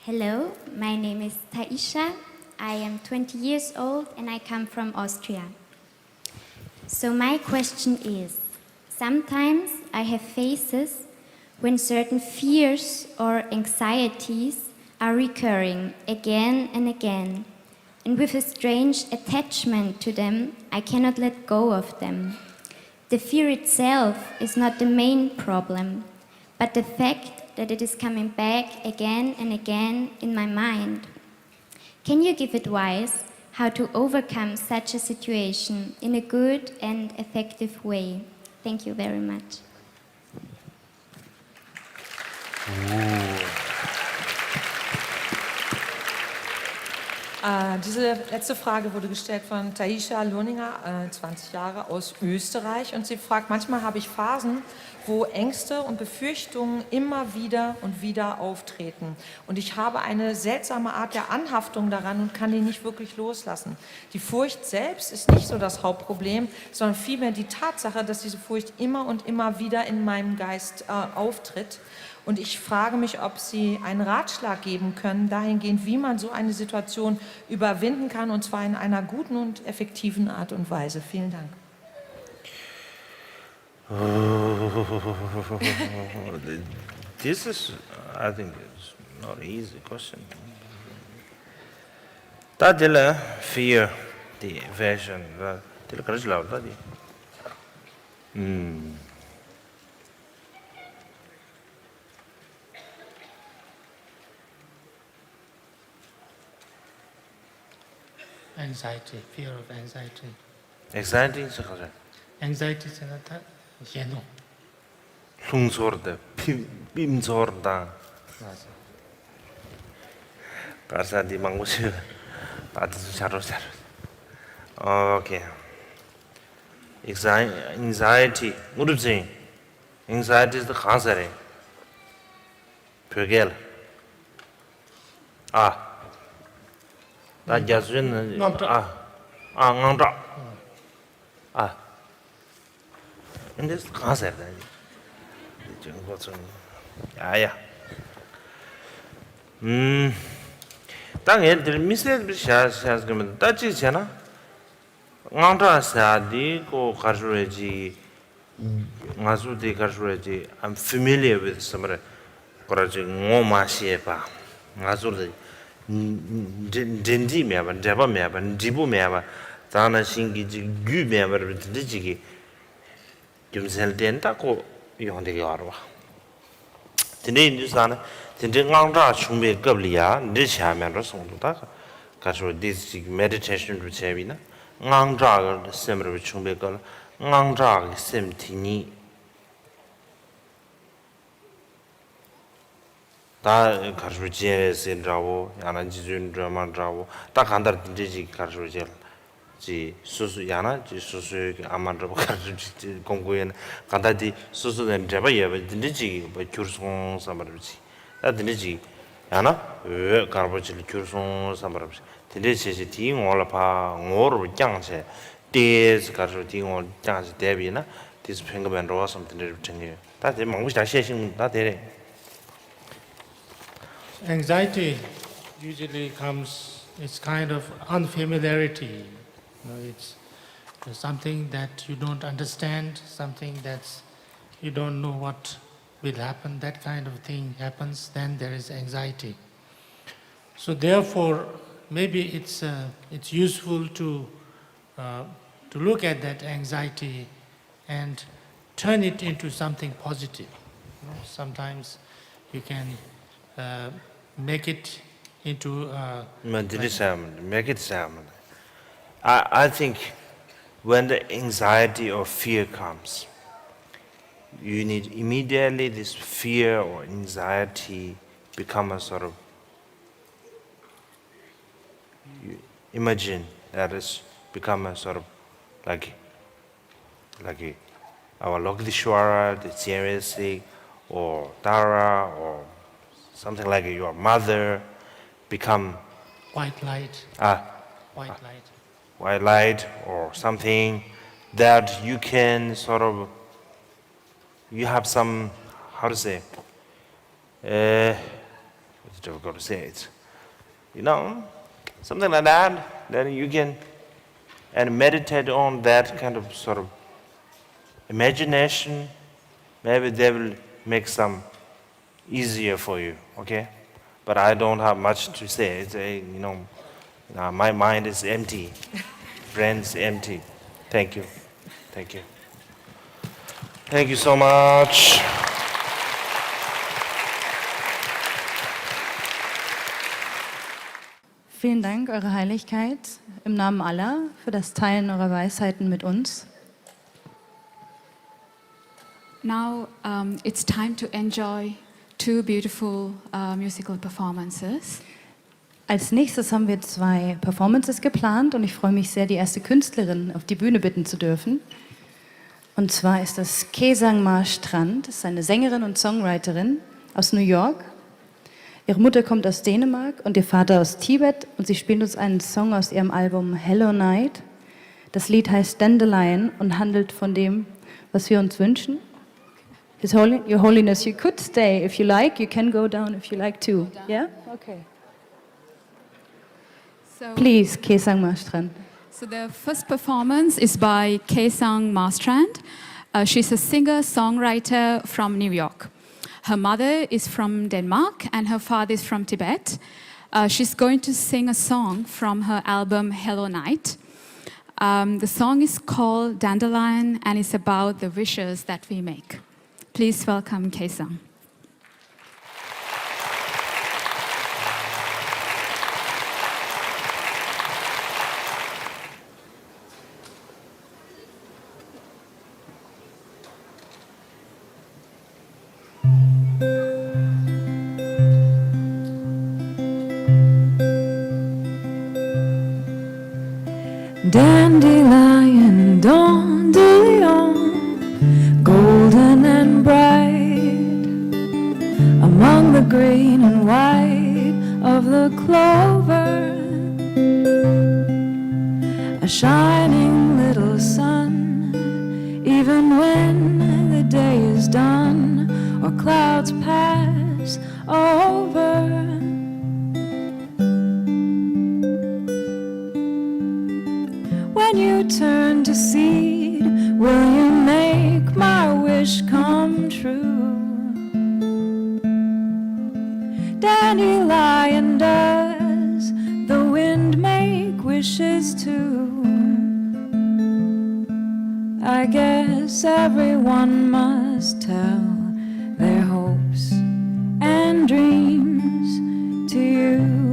Hello, my name is Taisha. I am 20 years old and I come from Austria. So my question is, sometimes I have phases when certain fears or anxieties are recurring again and again. And with a strange attachment to them, I cannot let go of them. The fear itself is not the main problem, but the fact that it is coming back again and again in my mind. Can you give advice how to overcome such a situation in a good and effective way? Thank you very much. Diese letzte Frage wurde gestellt von Taisha Lohninger, 20 Jahre, aus Österreich. Und sie fragt, manchmal habe ich Phasen, wo Ängste und Befürchtungen immer wieder und wieder auftreten. Und ich habe eine seltsame Art der Anhaftung daran und kann die nicht wirklich loslassen. Die Furcht selbst ist nicht so das Hauptproblem, sondern vielmehr die Tatsache, dass diese Furcht immer und immer wieder in meinem Geist auftritt. Und ich frage mich, ob Sie einen Ratschlag geben können, dahingehend, wie man so eine Situation überwinden kann, und zwar in einer guten und effektiven Art und Weise. Vielen Dank. This is, I think, it's not an easy question. That fear, the aversion, the courage, Anxiety, fear of anxiety. Anxiety is a Anxiety is another yellow. hlungsorda, bimsorda. Karsa di mangusil, ati charo. Okay. Anxiety, murubsi. Anxiety is the cancer. Purgel. Da jazun ngangda. And this cancer. 당에 들 미세 샤샤스 그러면 따지잖아. ngang sa di ko karjureji ngazu de karjureji I'm familiar with some koraji ngoma shepa ngazu de dendi me ba deba me ba dibu me ba dana singi ji gu me ba de ji kimsel den ta ko yonde yarwa tinde indusana tinde ngang chungbe gabliya de cha me ro song ta karju this meditation ru chebina ngang zha sem ru chungbe gal ngang zha sem tini 다 가르쳐 지에서 자고 야나 지준 드라마 자고 다 간다 진지 가르쳐 지 수수 야나 지 수수 아만도 가르쳐 지 공부에 간다디 수수된 잡아 예 진지 뭐 교수공 삼아르지 다 진지 야나 왜 가르쳐 교수공 삼아르지 진지 디 올라파 오로 장세 데스 가르쳐 디 올 장세 대비나 디스 팽거면 로와 something to 다 먹고 다写信 다 되래 Anxiety usually comes, it's kind of unfamiliarity. It's something that you don't understand, something that you don't know what will happen, that kind of thing happens, then there is anxiety. So therefore, maybe it's useful to look at that anxiety and turn it into something positive. Sometimes you can make it into make it sound. I think when the anxiety or fear comes, you need immediately this fear or anxiety become a sort of imagine that is become a sort of like our Lokdishwara, the seriously, or Tara, or something like your mother become white light. White light or something that you can sort of, you have some, how to say, it's difficult to say it, something like that, then you can and meditate on that kind of sort of imagination. Maybe they will make some easier for you, okay? But I don't have much to say. It's my mind is empty. Friends, empty. Thank you. Thank you. Thank you so much. Vielen Dank, Eure Heiligkeit, im Namen aller, für das Teilen eurer Weisheiten mit uns. Now it's time to enjoy two beautiful musical performances. Als nächstes haben wir 2 Performances geplant und ich freue mich sehr, die erste Künstlerin auf die Bühne bitten zu dürfen. Und zwar ist das Kesangma Strand, das ist eine Sängerin und Songwriterin aus New York. Ihre Mutter kommt aus Dänemark und ihr Vater aus Tibet und sie spielt uns einen Song aus ihrem Album Hello Night. Das Lied heißt Dandelion und handelt von dem, was wir uns wünschen. Your Holiness, you could stay if you like. You can go down if you like too. Yeah? Okay. So, Please, Kesang Mastrand. So the first performance is by Kesang Mastrand. She's a singer-songwriter from New York. Her mother is from Denmark and her father is from Tibet. She's going to sing a song from her album Hello Night. The song is called Dandelion and it's about the wishes that we make. Please welcome Kesang. Dandelion, dandelion, golden and bright, among the green and white of the clover, a shining little sun, even when the day is done or clouds pass over. When you turn to seed, will you make my wish come true? Dandelion, does the wind make wishes too? I guess everyone must tell their hopes and dreams to you.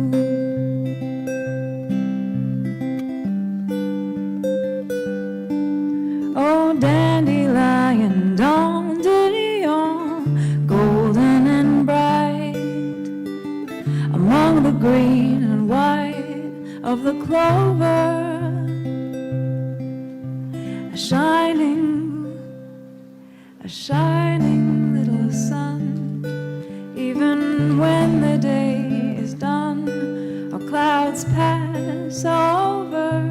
Oh, dandelion, dandelion, golden and bright, among the green and white of the clover, a shining little sun, even when the day is done or clouds pass over.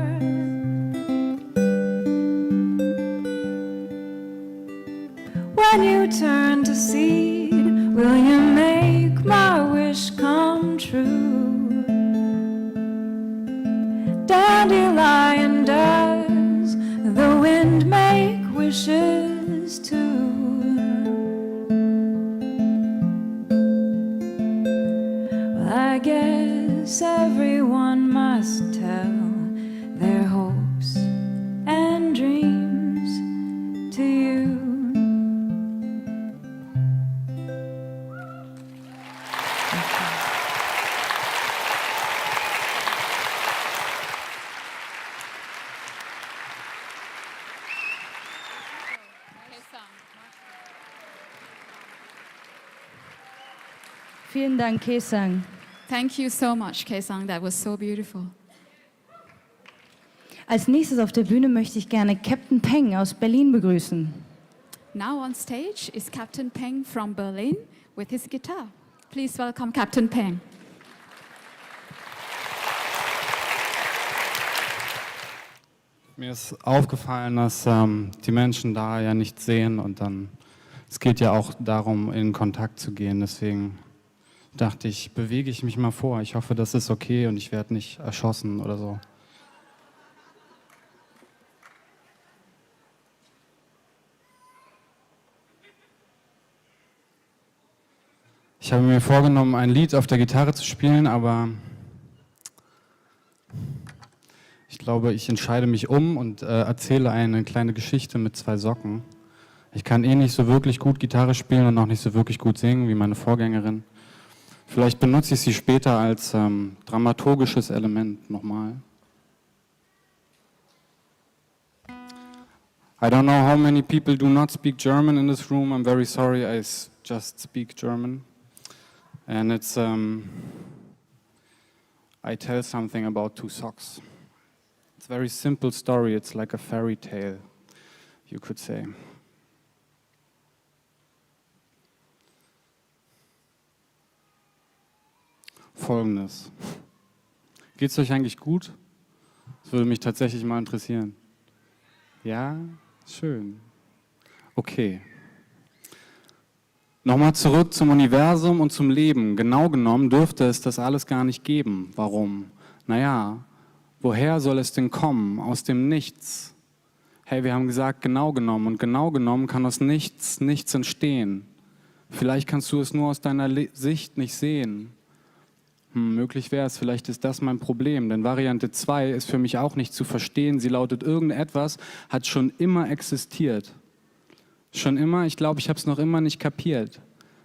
When you turn to seed, will you make my wish come true? Dandelion, does the wind make wishes too? Well, I guess everyone must tell their hopes and dreams to you. Vielen Dank, Kesang. Thank you so much, Kesang. That was so beautiful. Als nächstes auf der Bühne möchte ich gerne Captain Peng aus Berlin begrüßen. Now on stage is Captain Peng from Berlin with his guitar. Please welcome Captain Peng. Mir ist aufgefallen, dass die Menschen da ja nichts sehen und dann, es geht ja auch darum, in Kontakt zu gehen. Deswegen dachte ich, bewege ich mich mal vor. Ich hoffe, das ist okay und ich werde nicht erschossen oder so. Ich habe mir vorgenommen, ein Lied auf der Gitarre zu spielen, aber ich glaube, ich entscheide mich um und erzähle eine kleine Geschichte mit 2 Socken. Ich kann eh nicht so wirklich gut Gitarre spielen und auch nicht so wirklich gut singen wie meine Vorgängerin. Vielleicht benutze ich sie später als dramaturgisches Element nochmal. I don't know how many people do not speak German in this room. I'm very sorry, I just speak German. And it's, I tell something about 2 socks. It's a very simple story. It's like a fairy tale, you could say. Folgendes. Geht es euch eigentlich gut? Das würde mich tatsächlich mal interessieren. Ja? Schön. Okay. Nochmal zurück zum Universum und zum Leben. Genau genommen dürfte es das alles gar nicht geben. Warum? Naja, woher soll es denn kommen? Aus dem Nichts. Hey, wir haben gesagt, genau genommen. Und genau genommen kann aus nichts entstehen. Vielleicht kannst du es nur aus deiner Sicht nicht sehen. Möglich wäre es, vielleicht ist das mein Problem, denn Variante 2 ist für mich auch nicht zu verstehen. Sie lautet, irgendetwas hat schon immer existiert. Schon immer, ich glaube, ich habe es noch immer nicht kapiert.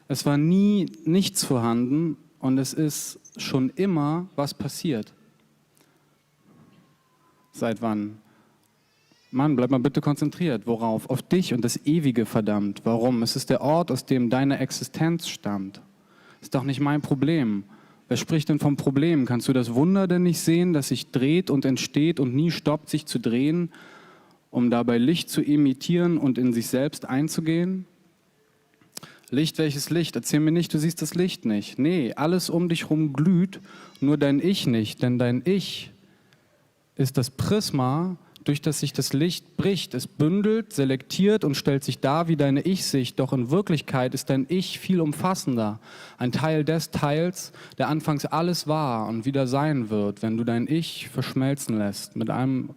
Es war nie nichts vorhanden und es ist schon immer was passiert. Seit wann? Mann, bleib mal bitte konzentriert. Worauf? Auf dich und das Ewige, verdammt. Warum? Es ist der Ort, aus dem deine Existenz stammt. Ist doch nicht mein Problem. Wer spricht denn vom Problem? Kannst du das Wunder denn nicht sehen, das sich dreht und entsteht und nie stoppt, sich zu drehen, um dabei Licht zu imitieren und in sich selbst einzugehen? Licht, welches Licht? Erzähl mir nicht, du siehst das Licht nicht. Nee, alles um dich rum glüht, nur dein Ich nicht, denn dein Ich ist das Prisma, durch das sich das Licht bricht. Es bündelt, selektiert und stellt sich dar wie deine Ich-Sicht. Doch in Wirklichkeit ist dein Ich viel umfassender. Ein Teil des Teils, der anfangs alles war und wieder sein wird, wenn du dein Ich verschmelzen lässt mit einem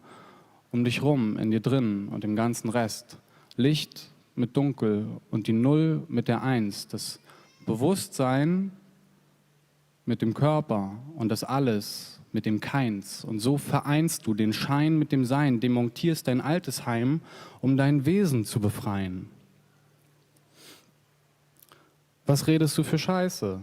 um dich rum, in dir drin und im ganzen Rest. Licht mit Dunkel und die Null mit der Eins. Das Bewusstsein mit dem Körper und das Alles mit dem Keins. Und so vereinst du den Schein mit dem Sein, demontierst dein altes Heim, um dein Wesen zu befreien. Was redest du für Scheiße?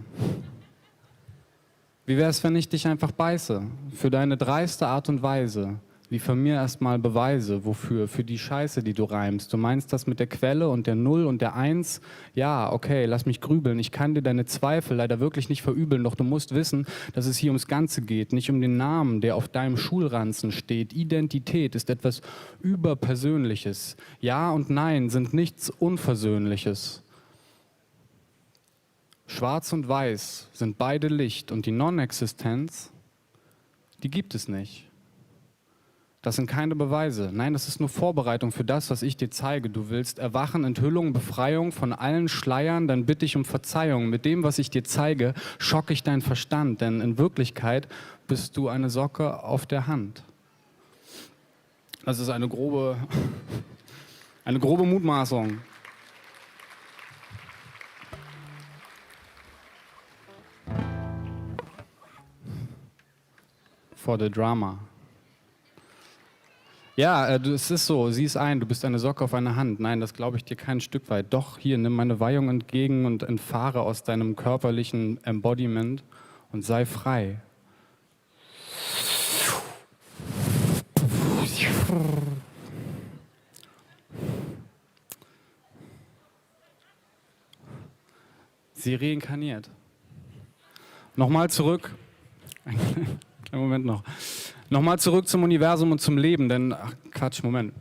Wie wär's, wenn ich dich einfach beiße? Für deine dreiste Art und Weise. Liefer mir erstmal Beweise, wofür? Für die Scheiße, die du reimst. Du meinst das mit der Quelle und der Null und der Eins? Ja, okay, lass mich grübeln. Ich kann dir deine Zweifel leider wirklich nicht verübeln, doch du musst wissen, dass es hier ums Ganze geht, nicht um den Namen, der auf deinem Schulranzen steht. Identität ist etwas Überpersönliches. Ja und Nein sind nichts Unversöhnliches. Schwarz und Weiß sind beide Licht und die Non-Existenz, die gibt es nicht. Das sind keine Beweise. Nein, das ist nur Vorbereitung für das, was ich dir zeige. Du willst Erwachen, Enthüllung, Befreiung von allen Schleiern, dann bitte ich um Verzeihung. Mit dem, was ich dir zeige, schocke ich deinen Verstand, denn in Wirklichkeit bist du eine Socke auf der Hand. Das ist eine grobe Mutmaßung. For the drama. Ja, es ist so, sieh es ein, du bist eine Socke auf einer Hand. Nein, das glaube ich dir kein Stück weit. Doch, hier, nimm meine Weihung entgegen und entfahre aus deinem körperlichen Embodiment und sei frei. Sie reinkarniert. Nochmal zurück. Einen Moment noch. Nochmal zurück zum Universum und zum Leben, denn, ach Quatsch, Moment.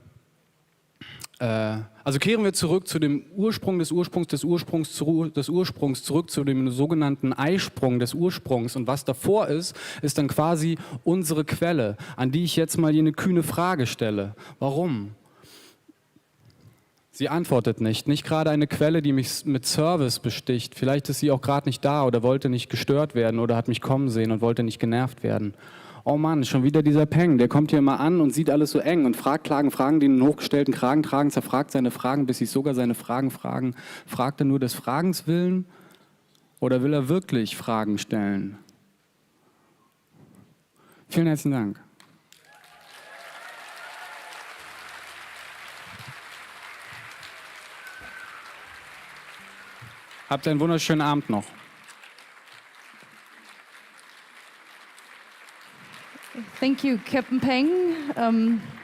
Also kehren wir zurück zu dem Ursprung des Ursprungs des Ursprungs des Ursprungs, zurück zu dem sogenannten Eisprung des Ursprungs. Und was davor ist, ist dann quasi unsere Quelle, an die ich jetzt mal hier eine kühne Frage stelle. Warum? Sie antwortet nicht gerade eine Quelle, die mich mit Service besticht. Vielleicht ist sie auch gerade nicht da oder wollte nicht gestört werden oder hat mich kommen sehen und wollte nicht genervt werden. Oh Mann, schon wieder dieser Peng, der kommt hier immer an und sieht alles so eng und fragt Fragen, die einen hochgestellten Kragen tragen, zerfragt seine Fragen, bis sich sogar seine Fragen fragen. Fragt er nur des Fragens willen oder will er wirklich Fragen stellen? Vielen herzlichen Dank. Habt einen wunderschönen Abend noch. Thank you, Captain Peng.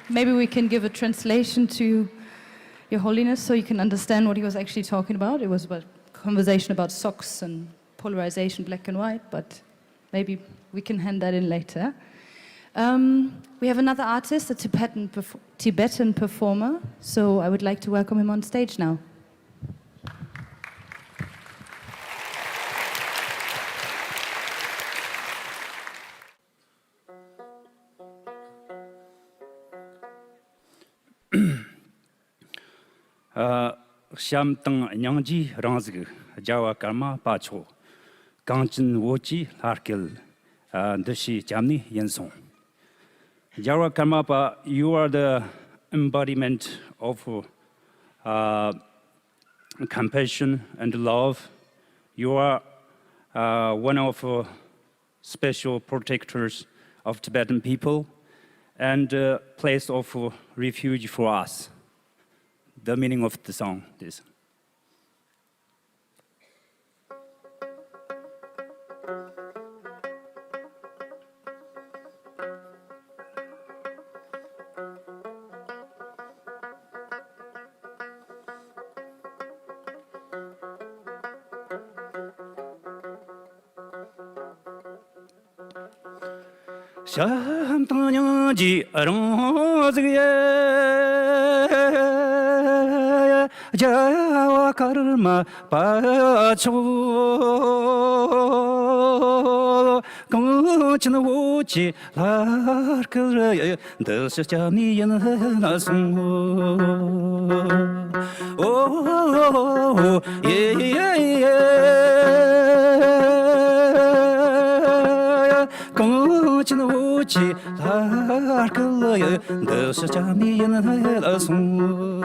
Maybe we can give a translation to Your Holiness so you can understand what he was actually talking about. It was about conversation about socks and polarization, black and white, but maybe we can hand that in later. We have another artist, a Tibetan performer, so I would like to welcome him on stage now. Sham tang nyangji rangzig jawa karma pacho kangchin wochi larkil dashi jamni yensong jawa karma pa, you are the embodiment of compassion and love. You are one of special protectors of Tibetan people and a place of refuge for us. The meaning of the song is. Sham tanyangji arozge jawa karma pacho kangchin wochi larkil dashi jamni yensong oh yeah 주지 달글러여 너서 잠이는 해라송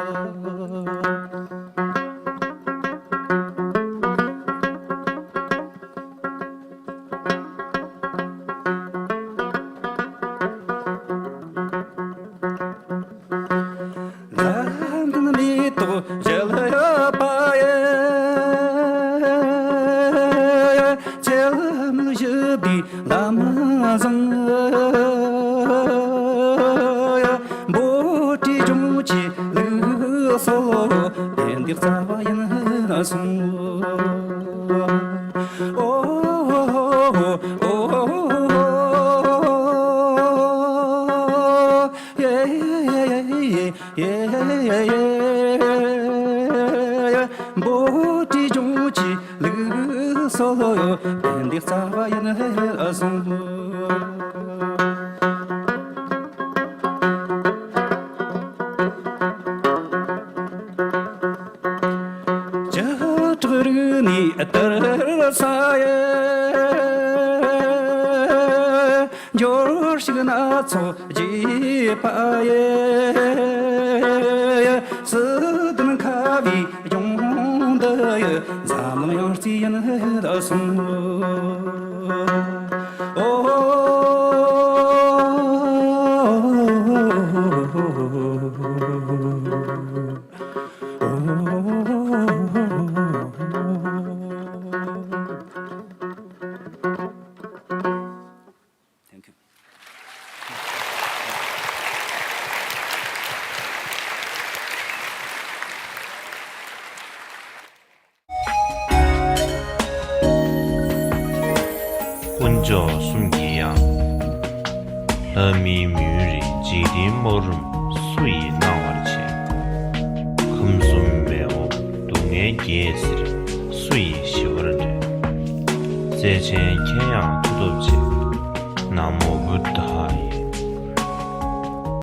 혼자 숨기야 어미뮤리 지리 모름 수이 나와르체 금숨매오 동해 예스리 수이 시월르 제젠 케양 투도체 나모 부타이